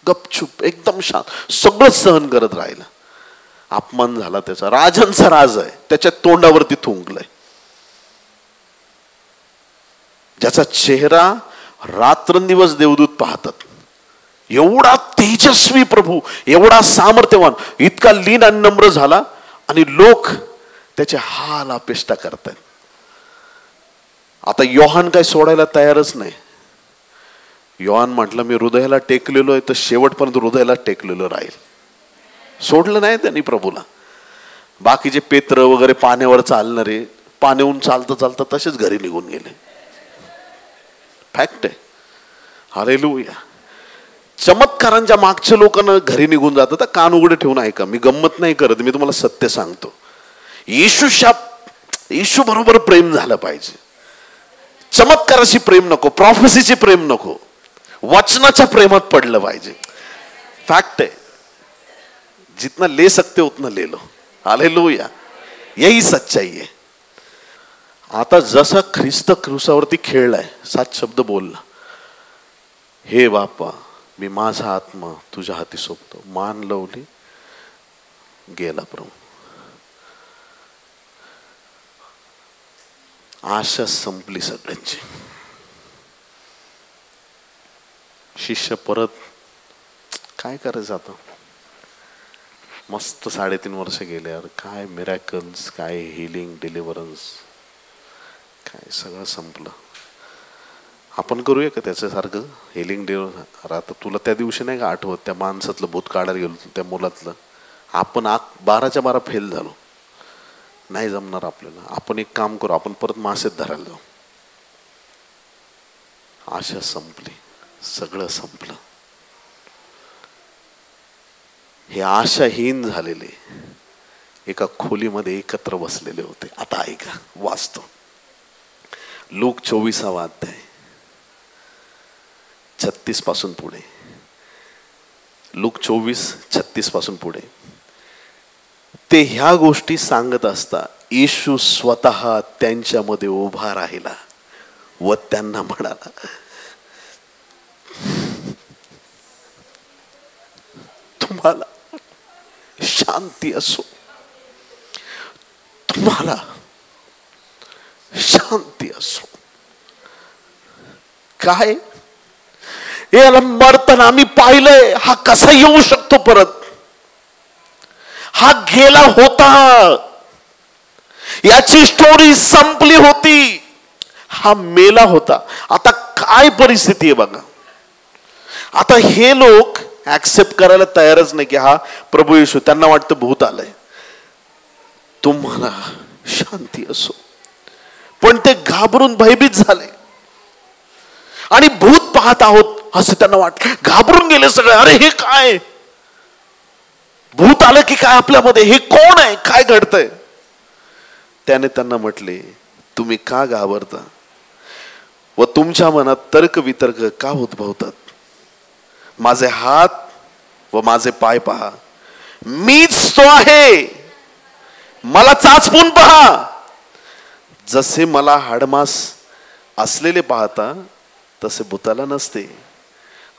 S1: गपचूप, एकदम शांत, सगळं सहन करत राहिला. अपमान झाला त्याचा, राजांचा राज आहे, त्याच्या तोंडावरती थुंकलंय. ज्याचा चेहरा रात्रंदिवस देवदूत पाहतात, एवढा तेजस्वी प्रभू, एवढा सामर्थ्यवान, इतका लीन आणि नम्र झाला, आणि लोक त्याचे हाल अपेष्टा करतात. आता योहान काय सोडायला तयारच नाही. योहान म्हटलं, मी हृदयाला टेकलेलो आहे तर शेवटपर्यंत हृदयाला टेकलेलो राहील. सोडलं नाही त्यांनी प्रभूला. बाकीचे पेत्र वगैरे पाण्यावर चालणारे पाण्याहून चालता चालता तसेच घरी निघून गेले. फॅक्ट आहे. हालेलुया. चमत्कारांच्या मागच्या लोकांना घरी निघून जातात. कान उघडे ठेवून ऐका, मी गंमत नाही करत, मी तुम्हाला सत्य सांगतो. येशू बरोबर प्रेम झालं पाहिजे. चमत्काराची प्रेम नको, प्रॉफेसीची प्रेम नको, वचनाच्या प्रेमात पडलं पाहिजे. फॅक्ट आहे. जितना ले सकते उतना ले लो. हालेलुया. यही सच्चाई आहे. आता जसा ख्रिस्त क्रूसावरती खेळलाय, 7 शब्द बोलला, हे बापा मी माझा आत्मा तुझ्या हाती सोपतो, मान लावली, गेला प्रभू. आशा संपली सगळ्यांची. शिष्य परत काय करायचं आता. मस्त 3.5 वर्ष गेले यार. काय मिरॅकल्स, काय हिलिंग, डिलिव्हरन्स, काय सगळं संपलं. आपण करूया का त्याच्यासारखं हिलिंग डिलिव्हर. आता तुला त्या दिवशी नाही का आठवत, त्या माणसातलं भूत काढायला गेलो, त्या मुलातलं. आपण 12च्या 12 फेल झालो. नाही जमणार आपल्याला. आपण एक काम करू, आपण परत मासेत धरायला जाऊ. आशा संपली, सगळं संपलं. हे आशाहीन झालेले एका खोलीमध्ये एकत्र बसलेले होते. आता ऐका, वाचतो. लूक 24वा अध्याय 36 पासून पुढे. लूक 24:36 पासून पुढे. ते ह्या गोष्टी सांगत असता येशू स्वतः त्यांच्यामध्ये उभा राहिला व त्यांना म्हणाला, तुम्हाला शांती असो. तुम्हाला शांती असो. काय याला मरताना आम्ही पाहिलंय, हा कसा येऊ शकतो परत. हा गेला होता, याची स्टोरी संपली होती, हा मेला होता. आता काय परिस्थिती आहे बघा. आता हे लोक ऍक्सेप्ट करायला तयारच नाही की हा प्रभू येशू. त्यांना वाटतं भूत आलंय. तुम्हाला शांती असो. पण ते घाबरून भयभीत झाले आणि भूत पाहत आहोत असं त्यांना वाटलं. घाबरून गेले सगळे. अरे हे काय, भूत आलं की काय आपल्यामध्ये, हे कोण आहे, काय घडतंय. त्याने त्यांना म्हटले, तुम्ही का घाबरता व तुमच्या मनात तर्क वितर्क का उद्भवतात. माझे हात व माझे पाय पहा, मीच तो आहे, मला चाचपून पहा. जसे मला हाडमास असलेले पाहता तसे भूताला नसते.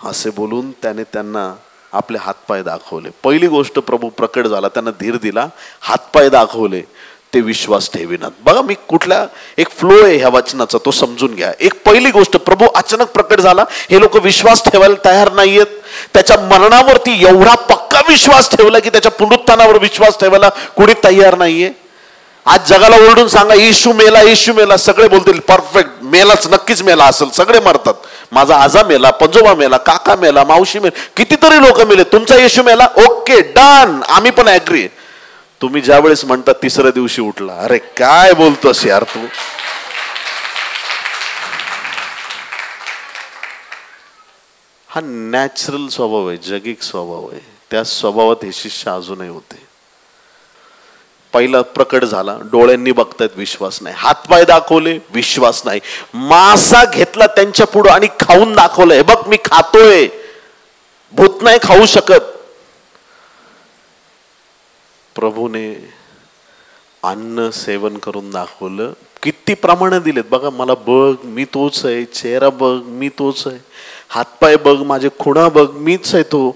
S1: असे बोलून त्याने त्यांना आपले हातपाय दाखवले. पहिली गोष्ट, प्रभू प्रकट झाला, त्यांना धीर दिला, हातपाय दाखवले, ते विश्वास ठेविनात. बघा मी कुठल्या एक फ्लो आहे ह्या वचनाचा, तो समजून घ्या. एक पहिली गोष्ट, प्रभू अचानक प्रकट झाला, हे लोक विश्वास ठेवायला तयार नाहीयेत. त्याच्या मरणावरती एवढा पक्का विश्वास ठेवला की त्याच्या पुनरुत्थानावर विश्वास ठेवायला कोणी तयार नाहीये. आज जगाला ओरडून सांगा येशू मेला, येशू मेला, सगळे बोलतील परफेक्ट, मेलाच, नक्कीच मेला असेल. सगळे मरतात. माझा आजा मेला, पंजोबा मेला, काका मेला, मावशी मेला, कितीतरी लोक मेले. तुमचा येशू मेला, ओके डन, आम्ही पण ऍग्री. तुम्ही ज्या वेळेस म्हणता 3ऱ्या दिवशी उठला, अरे काय बोलतोस यार तू. हा नॅचरल स्वभाव आहे, जगिक स्वभाव आहे. त्या स्वभावात हे शिष्य अजूनही होते. पहिला प्रकट झाला, डोळ्यांनी बघतायत, विश्वास नाही. हातपाय दाखवले, विश्वास नाही. मासा घेतला त्यांच्या पुढे आणि खाऊन दाखवलंय, बघ मी खातोय. भूत नाही खाऊ शकत. प्रभूने अन्न सेवन करून दाखवलं, किती प्रमाणे दिलेत बघा. मला बघ मी तोच आहे, चेहरा बघ मी तोच आहे, हातपाय बघ माझे खुणा बघ मीच आहे, तो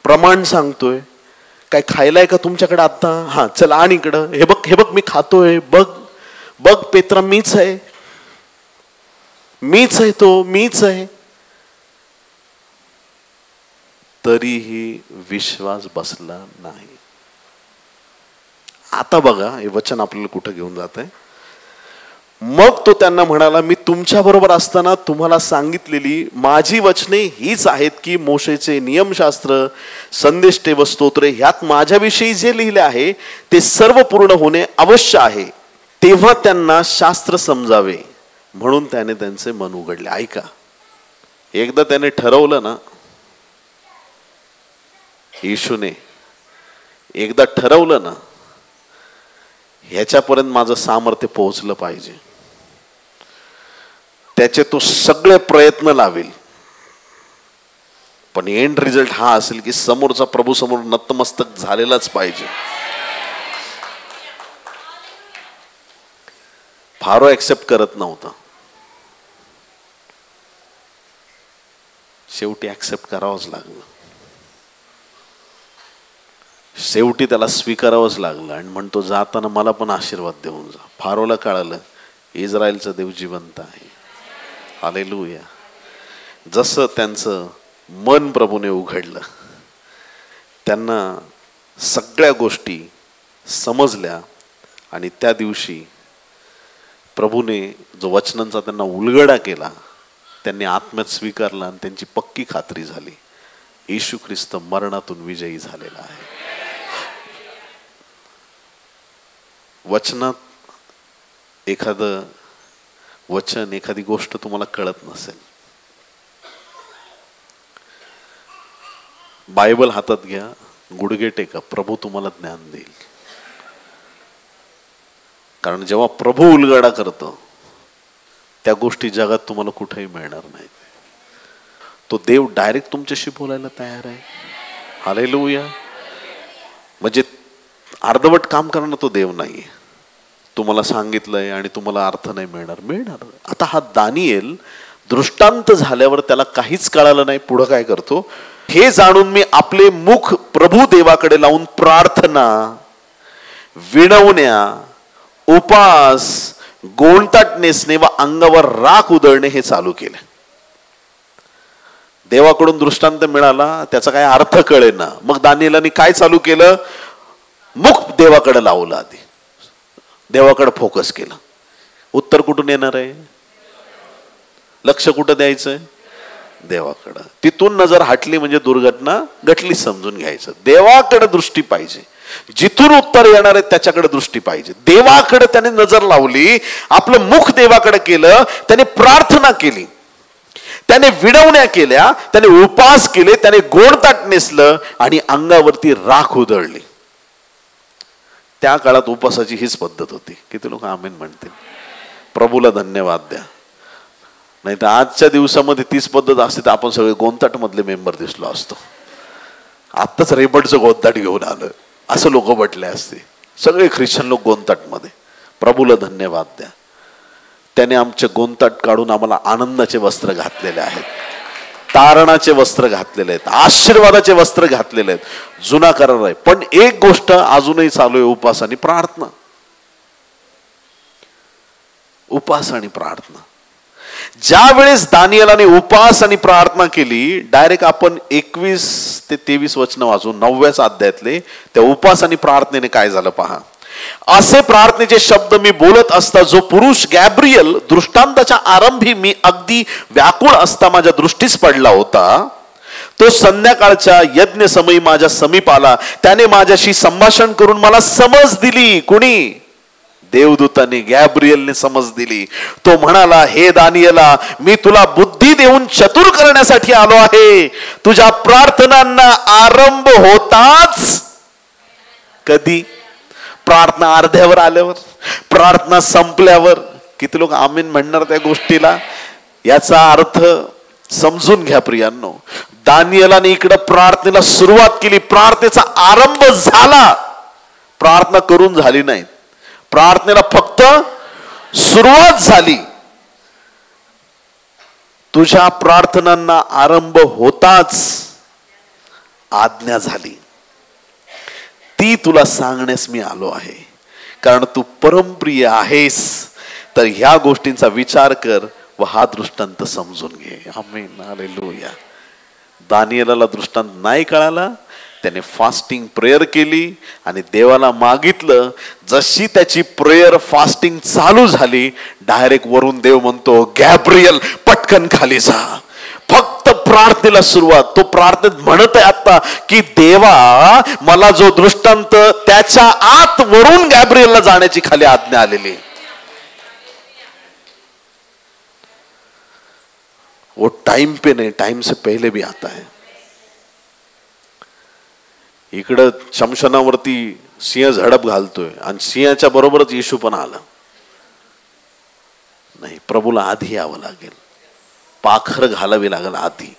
S1: प्रमाण सांगतोय. काय खायलाय का तुमच्याकडे आता? हा चल आण इकडं, हे बघ हे बघ मी खातोय, बघ बघ पेत्रा मीच आहे, मीच आहे, तो मीच आहे. तरीही विश्वास बसला नाही. आता बघा हे वचन आपल्याला कुठं घेऊन जात आहे. मग तो त्यांना म्हणाला, मी तुमच्या बरोबर असताना तुम्हाला सांगितलेली माझी वचने हीच आहेत की मोशेचे नियमशास्त्र, संदेष्टे व स्तोत्रे ह्यात माझ्याविषयी जे लिहिले आहे ते सर्व पूर्ण होणे अवश्य आहे. तेव्हा त्यांना शास्त्र समजावे म्हणून त्याने त्यांचे मन उघडले. ऐका, एकदा त्याने ठरवलं ना, येशूने एकदा ठरवलं ना, ह्याच्यापर्यंत माझं सामर्थ्य पोहोचलं पाहिजे, त्याचे तो सगळे प्रयत्न लावेल, पण एंड रिझल्ट हा असेल की समोरचा प्रभू समोर नतमस्तक झालेलाच पाहिजे. फारो ऍक्सेप्ट करत नव्हता, शेवटी ऍक्सेप्ट करावंच लागलं. शेवटी त्याला स्वीकारावंच लागलं आणि म्हणतो, जाताना मला पण आशीर्वाद देऊन जा. फारोला कळालं इस्रायलचा देव जिवंत आहे. हालेलुया. जसं त्यांचं मन प्रभूने उघडलं, त्यांना सगळ्या गोष्टी समजल्या आणि त्या दिवशी प्रभूने जो वचनांचा त्यांना उलगडा केला, त्यांनी आत्म्यात स्वीकारला आणि त्यांची पक्की खात्री झाली, येशू ख्रिस्त मरणातून विजयी झालेला आहे. वचनात एखादं वचन, एखादी गोष्ट तुम्हाला कळत नसेल, बायबल हातात घ्या, गुडघे टेका, प्रभू तुम्हाला ज्ञान देईल. कारण जेव्हा प्रभू उलगडा करतो त्या गोष्टी जगात तुम्हाला कुठेही मिळणार नाहीत. तो देव डायरेक्ट तुमच्याशी बोलायला तयार आहे. हालेलुया. म्हणजे अर्धवट काम करणार तो देव नाहीये. तुम्हाला सांगितलंय आणि तुम्हाला अर्थ नाही मिळणार, मिळणार. आता हा दानिएल दृष्टांत झाल्यावर त्याला काहीच कळालं नाही, पुढं काय करतो, हे जाणून मी आपले मुख प्रभू देवाकडे लावून प्रार्थना, विनवण्या, उपास, गोंडताट नेसणे व अंगावर राख उधळणे हे चालू केले. देवाकडून दृष्टांत मिळाला, त्याचा काय अर्थ कळेना. मग दानिएलाने काय चालू केलं, मुख देवाकडे लावलं, आधी देवाकडे फोकस केला. उत्तर कुठून येणार आहे, लक्ष कुठं द्यायचंय, देवाकडं. तिथून नजर हटली म्हणजे दुर्घटना घटली समजून घ्यायचं. देवाकडे दृष्टी पाहिजे, जिथून उत्तर येणार आहे त्याच्याकडे दृष्टी पाहिजे. देवाकडे त्याने नजर लावली, आपलं मुख देवाकडे केलं, त्याने प्रार्थना केली, त्याने विनवण्या केल्या, त्याने उपास केले, त्याने गोंडताट नेसलं आणि अंगावरती राख उधळली. त्या काळात उपासाची हीच पद्धत होती. किती लोक आमेन म्हणतील? प्रभूला धन्यवाद द्या. नाही तर आजच्या दिवसामध्ये तीच पद्धत असते तर आपण सगळे गोंदताट मधले मेंबर दिसलो असतो. आत्ताच रेबडचं गोंदताट घेऊन आलं असं लोक म्हटले असते. सगळे ख्रिश्चन लोक गोंदताट मध्ये. प्रभूला धन्यवाद द्या, त्याने आमचे गोंदताट काढून आम्हाला आनंदाचे वस्त्र घातलेले आहेत, तारणाचे वस्त्र घातलेले आहेत, आशीर्वादाचे वस्त्र घातलेले आहेत. जुना करार आहे. पण एक गोष्ट अजूनही चालू आहे, उपास आणि प्रार्थना. उपास आणि प्रार्थना. ज्या वेळेस दानिएलाने उपास आणि प्रार्थना केली, डायरेक्ट आपण 21 ते 23 वचन वाचून 9व्या अध्यायातले त्या उपास आणि प्रार्थनेने काय झालं पहा. असे प्रार्थनेचे शब्द मी बोलत असता जो पुरुष गॅब्रियल दृष्टांताच्या आरंभी मी अगदी व्याकुळ असता माझ्या दृष्टीस पडला होता, तो संध्याकाळच्या यज्ञ समयी माझ्या समीप आला. त्याने माझ्याशी संभाषण करून मला समज दिली. कुणी? देवदूताने, गॅब्रियलने समज दिली. तो म्हणाला, हे दानिएला, मी तुला बुद्धी देऊन चतुर करण्यासाठी आलो आहे. तुझ्या प्रार्थनांना आरंभ होताच. कधी? प्रार्थना अर्ध्यावर आल्यावर, प्रार्थना संपल्यावर. किती लोक आमीन म्हणणार त्या गोष्टीला? याचा अर्थ समजून घ्या प्रियांनो. दानिएलाने इकडे प्रार्थनेला सुरुवात केली, प्रार्थनेचा आरंभ झाला. प्रार्थना करून झाली नाही, प्रार्थनेला फक्त सुरुवात झाली. तुझ्या प्रार्थनांना आरंभ होताच आज्ञा झाली. ती तुला सांगण्यास मी आलो आहे, कारण तू परमप्रिय आहेस. तर ह्या गोष्टींचा विचार कर व हा दृष्टांत समजून घे. आमेन, हालेलुया. दानिएलाला दृष्टांत नाही कळाला, त्याने फास्टिंग प्रेयर केली आणि देवाला मागितलं. जशी त्याची प्रेयर फास्टिंग चालू झाली, डायरेक्ट वरून देव म्हणतो, गॅब्रियल पटकन खाली जा. फक्त प्रार्थनेला सुरुवात. तो प्रार्थनेत म्हणत आहे आता की देवा, मला जो दृष्टांत, त्याच्या आत वरून गॅब्रियलला जाण्याची खाली आज्ञा आलेली. वो टाइम पे नहीं, टाइम से पहले भी आता है. इकडं शमशानावरती सिंह झडप घालतोय आणि सिंहाच्या बरोबरच येशू पण आला. नाही, प्रभूला आधी यावं लागेल, पाखर घालावी लागेल आधी.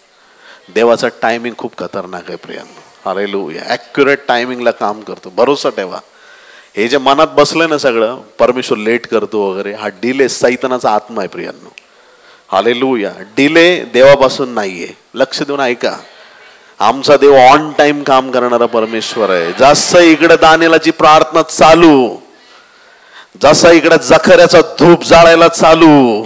S1: देवाचा टायमिंग खूप खतरनाक आहे प्रियांनो. हालेलुया. ॲक्युरेट टायमिंगला काम करतो, भरोसा ठेवा. हे जे मनात बसलंय ना सगळं, परमेश्वर लेट करतो वगैरे, हा डिले सैतानाचा आत्मा आहे प्रियांनो. हालेलुया. डिले देवापासून नाहीये. लक्ष देऊन ऐका. आमचा देव ऑन टाइम काम करणारा परमेश्वर आहे. जसं इकडे दानिएलाची प्रार्थना चालू, जसं इकडे जखऱ्याचा धूप जाळायला चालू,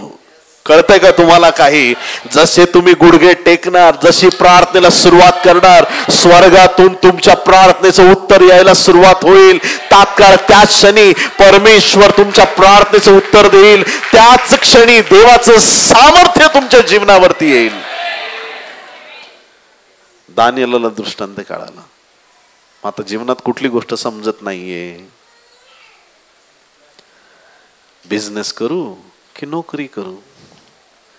S1: कळतंय का तुम्हाला काही? जसे तुम्ही गुडघे टेकणार, जशी प्रार्थनेला सुरुवात करणार, स्वर्गातून तुमच्या प्रार्थनेचं उत्तर यायला सुरुवात होईल. तात्काळ त्याच क्षणी परमेश्वर तुमच्या प्रार्थनेचं उत्तर देईल. त्याच क्षणी देवाचं सामर्थ्य तुमच्या जीवनावरती येईल. दानिएलाला दृष्टांत कळाला. आता जीवनात कुठली गोष्ट समजत नाहीये. बिझनेस करू की नोकरी करू,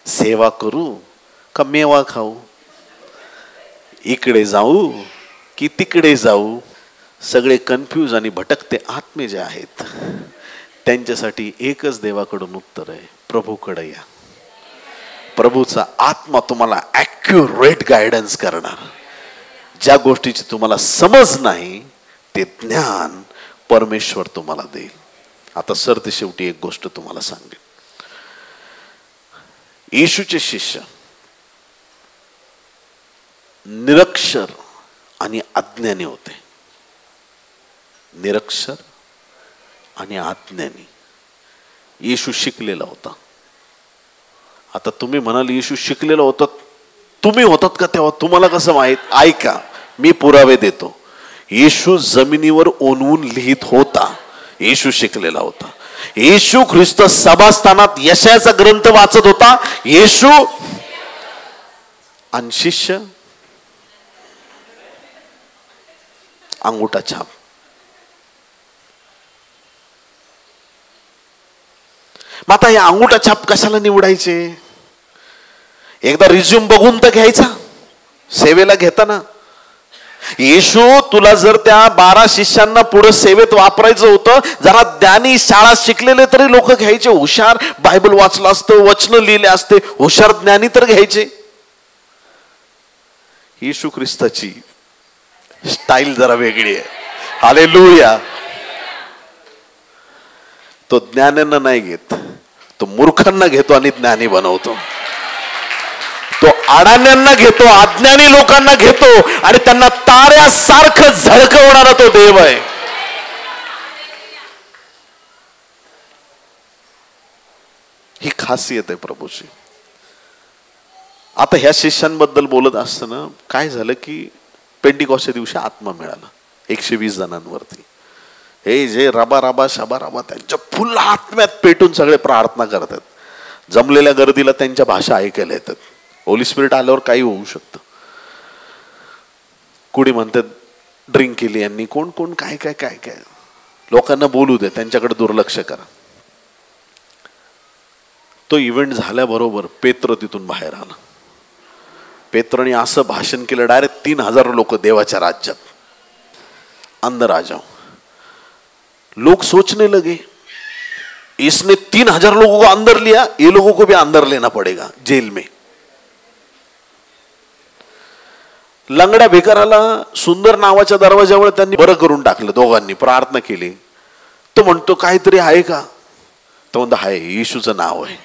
S1: सेवा करू का मेवा खाऊ, इकडे जाऊ की तिकडे जाऊ, सगळे कन्फ्यूज आणि भटकते आत्मे जे आहेत त्यांच्यासाठी एकच देवाकडून उत्तर आहे, प्रभूकडे या. प्रभूचा आत्मा तुम्हाला ॲक्युरेट गायडन्स करणार. ज्या गोष्टीची तुम्हाला समज नाही ते ज्ञान परमेश्वर तुम्हाला देईल. आता सरते शेवटी एक गोष्ट तुम्हाला सांगेन. येशूचे शिष्य निरक्षर आणि अज्ञानी होते. निरक्षर आणि अज्ञानी. येशू शिकलेला होता. आता तुम्ही म्हणाल येशू शिकलेला होता, तुम्ही होतात का तेव्हा, तुम्हाला कसं माहित? ऐका, मी पुरावे देतो. येशू जमिनीवर ओनवून लिहित होता. येशू शिकलेला होता. येशू ख्रिस्त सभास्थानात यशायाचा ग्रंथ वाचत होता. येशू आणि शिष्य अंगुठा छाप. मग आता या अंगुठा छाप कशाला निवडायचे? एकदा रिझ्यूम बघून तर घ्यायचा सेवेला घेताना. येशू तुला जर त्या 12 शिष्यांना पुढे सेवेत वापरायचं होतं, जरा ज्ञानी शाळा शिकलेले तरी लोक घ्यायचे. हुशार, बायबल वाचलं असतं, वचन लिहिले असते, हुशार ज्ञानी तर घ्यायचे. येशू ख्रिस्ताची स्टाईल जरा वेगळी आहे. हालेलुया. तो ज्ञान्यांना नाही घेत, तो मूर्खांना घेतो आणि ज्ञानी बनवतो. तो अडाण्यांना घेतो, अज्ञानी लोकांना घेतो आणि त्यांना ताऱ्यासारखं झळकवणारा तो देव आहे. ही खासियत आहे प्रभूची. आता ह्या शिष्यांबद्दल बोलत असताना काय झालं की पेंटिकॉसच्या दिवशी आत्मा मिळाला 120 जणांवरती. हे जे रबा रबा शबा रबा त्यांच्या फुल आत्म्यात पेटून सगळे प्रार्थना करतात. जमलेल्या गर्दीला त्यांच्या भाषा ऐकायला येतात. होली स्पिरिट आल्यावर काही होऊ शकतं. कुणी म्हणतात ड्रिंक केली यांनी, कोण कोण काय काय काय काय. लोकांना बोलू दे, त्यांच्याकडे दुर्लक्ष करा. तो इव्हेंट झाल्याबरोबर पेत्र तिथून बाहेर आला. पेत्रने असं भाषण केलं, डायरेक्ट 3000 लोक देवाच्या राज्यात अंदर आ जाओ. लोग सोचने लगे इसने 3000 लोगों को अंदर लिया, ये लोगों को भी अंदर लेना पड़ेगा जेल में. लंगड्या भिकाराला सुंदर नावाच्या दरवाजावर त्यांनी बरं करून टाकलं. दोघांनी प्रार्थना केली. तो म्हणतो काहीतरी आहे का? तो म्हणतो हाय, येशूचं नाव आहे.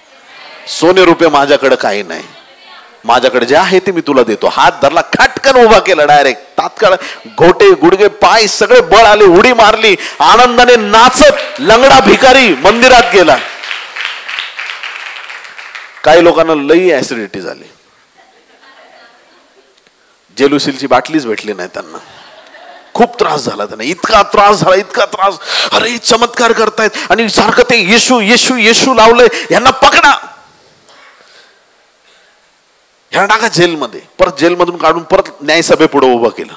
S1: सोने रुपये माझ्याकडे काही नाही, माझ्याकडे जे आहे ते मी तुला देतो. हात धरला, खटकन उभा केला डायरेक्ट. तात्काळ घोटे गुडगे पाय सगळे बळ आले, उडी मारली, आनंदाने नाचत लंगडा भिकारी मंदिरात गेला. काही लोकांना लई ऍसिडिटी झाली, जेलुसिलची बाटलीच भेटली नाही त्यांना. खूप त्रास झाला त्यांना, इतका त्रास झाला, इतका त्रास. अरे चमत्कार करतायत आणि सारखं ते येशू येशू येशू लावलंय, यांना पकडा, ह्यांना टाका जेलमध्ये. परत जेलमधून काढून परत न्यायसभेपुढे उभं केलं.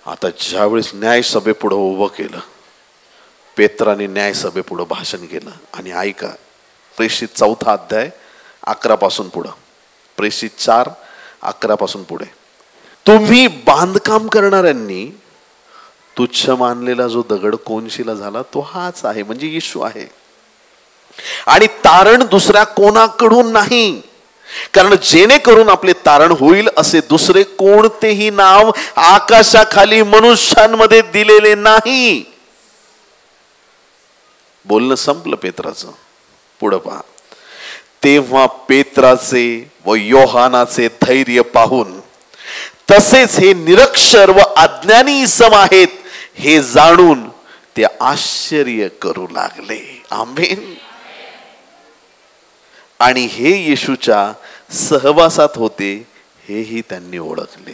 S1: आता ज्यावेळेस न्यायसभेपुढे उभं केलं, पेत्राने न्यायसभेपुढे भाषण केलं. आणि ऐका, प्रेषित 4 अध्याय 11 पासून पुढं, प्रेषित 4 11 पासून पुढे. तुम्ही बांधकाम करणाऱ्यांनी तुच्छ मानलेला जो दगड कोनशिला झाला तो हाच आहे, म्हणजे येशू आहे. आणि तारण दुसऱ्या कोणाकडून नाही, कारण जेणेकरून आपले तारण होईल असे दुसरे कोणतेही नाव आकाशाखाली मनुष्यांमध्ये दिलेले नाही. बोलणं संपलं पेत्राचं. पुढं पहा. तेव्हा पेत्राचे व योहानाचे धैर्य पाहून तसेच हे निरक्षर व अज्ञानी इसम आहेत हे जाणून ते आश्चर्य करू लागले. आमेन. आणि हे येशूच्या सहवासात होते हेही त्यांनी ओळखले.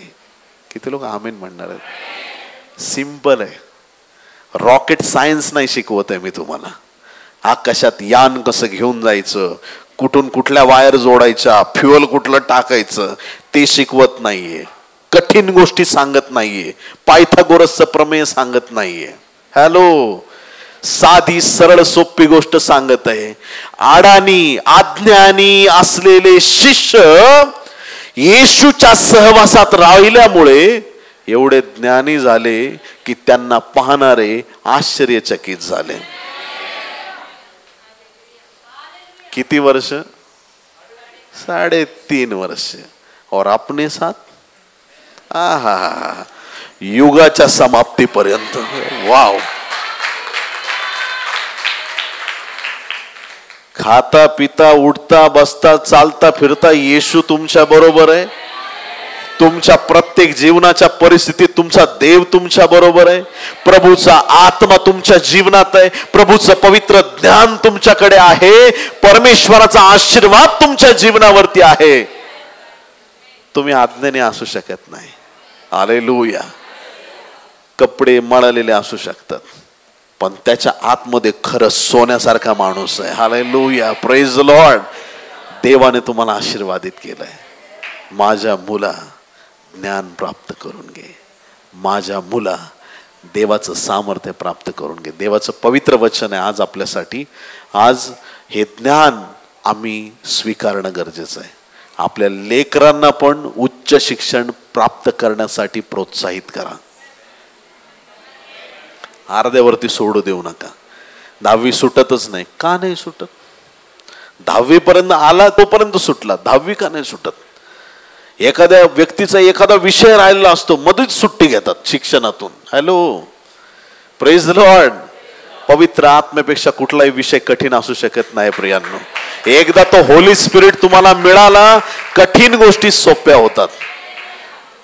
S1: किती लोक आमेन म्हणणार आहेत? सिंपल आहे, रॉकेट सायन्स नाही शिकवत आहे मी तुम्हाला. आकाशात यान कसं घेऊन जायचं, कुठून कुठल्या वायर जोडायच्या, फ्युअल कुठलं टाकायचं ते शिकवत नाहीये. कठीण गोष्टी सांगत नाहीये, पायथागोरसचं प्रमेय सांगत नाहीये. हॅलो, साधी सरळ सोपी गोष्ट सांगत आहे. अडाणी अज्ञानी असलेले शिष्य येशूच्या सहवासात राहिल्यामुळे एवढे ज्ञानी झाले की त्यांना पाहणारे आश्चर्यचकित झाले. किती वर्ष? 3.5 वर्ष. और अपने साथ युगाच्या समाप्तीपर्यंत. वाव. खाता पिता उठता बसता चालता फिरता येशू तुमच्या बरोबर आहे. तुमच्या प्रत्येक जीवनाच्या परिस्थितीत तुमचा देव तुमच्या बरोबर आहे. प्रभूचा आत्मा तुमच्या जीवनात आहे. प्रभूचं पवित्र ज्ञान तुमच्याकडे आहे. परमेश्वराचा आशीर्वाद तुमच्या जीवनावरती आहे. तुम्ही आज्ञेने असू शकत नाही. हालेलुया. कपडे मळलेले असू शकतात, पण त्याच्या आतमध्ये खरं सोन्यासारखा माणूस आहे. हालेलुया. Praise the Lord. देवाने तुम्हाला आशीर्वादित केलंय. माझ्या मुला ज्ञान प्राप्त करून घे. माझ्या मुला देवाचं सामर्थ्य प्राप्त करून घे. देवाचं पवित्र वचन आहे आज आपल्यासाठी. आज हे ज्ञान आम्ही स्वीकारणं गरजेचं आहे. आपल्या लेकरांना पण उच्च शिक्षण प्राप्त करण्यासाठी प्रोत्साहित करा. अर्ध्यावरती सोडू देऊ नका. 10वी सुटतच नाही. का नाही सुटत? 10वी पर्यंत आला तोपर्यंत सुटला, 10वी का नाही सुटत? एखाद्या व्यक्तीचा एखादा विषय राहिलेला असतो, मध्येच सुट्टी घेतात शिक्षणातून. Hello, praise the Lord. पवित्र आत्म्यापेक्षा कुठलाही विषय कठीण असू शकत नाही प्रियांनो. एकदा तो होली स्पिरिट तुम्हाला मिळाला, कठीण गोष्टी सोप्या होतात.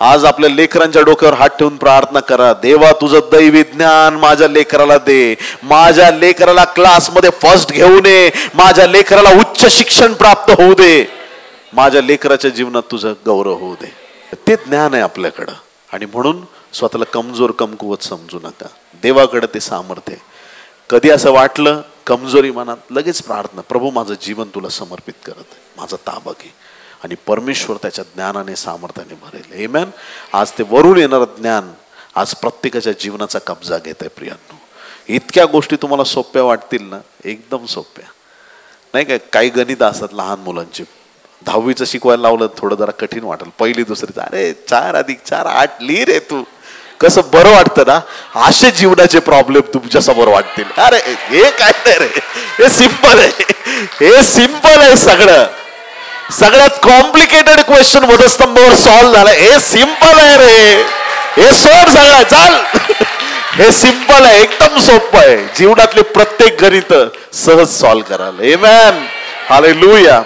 S1: आज आपल्या लेकरांच्या डोक्यावर हात ठेवून प्रार्थना करा. देवा, तुझं दैवी ज्ञान माझ्या लेकराला दे. माझ्या लेकराला क्लासमध्ये फर्स्ट घेऊन ये. माझ्या लेकराला उच्च शिक्षण प्राप्त होऊ दे. माझ्या लेकराच्या जीवनात तुझं गौरव होऊ दे. ते ज्ञान आहे आपल्याकडं. आणि म्हणून स्वतःला कमजोर कमकुवत समजू नका. देवाकडे ते सामर्थ्य आहे. कधी असं वाटलं कमजोरी मनात, लगेच प्रार्थना, प्रभू माझं जीवन तुला समर्पित करत आहे, माझा ताबा घे. आणि परमेश्वर त्याच्या ज्ञानाने सामर्थ्याने भरेल. आमेन. आज ते वरून येणारं ज्ञान आज प्रत्येकाच्या जीवनाचा कब्जा घेत आहे प्रियांनो. इतक्या गोष्टी तुम्हाला सोप्या वाटतील ना, एकदम सोप्या नाही काय. काही गणित असतात लहान मुलांची, 10वीचं शिकवायला लावलं थोडं जरा कठीण वाटेल. पहिली दुसरीचं, अरे 4 अधिक 4 8 लिही रे तू. कसं बरं वाटतं ना. असे जीवनाचे प्रॉब्लेम तुमच्या समोर वाटतील. अरे हे काय नाही रे, हे सिंपल आहे. हे सिंपल आहे सगळं. सगळ्यात कॉम्प्लिकेटेड क्वेश्चन वधस्तंभावर सॉल्व्ह झाला. हे सिंपल आहे रे, हे सोड सगळं. चाल, हे सिंपल आहे, एकदम सोपं आहे. जीवनातले प्रत्येक गणित सहज सॉल्व्ह कराल. आमेन, हालेलुया.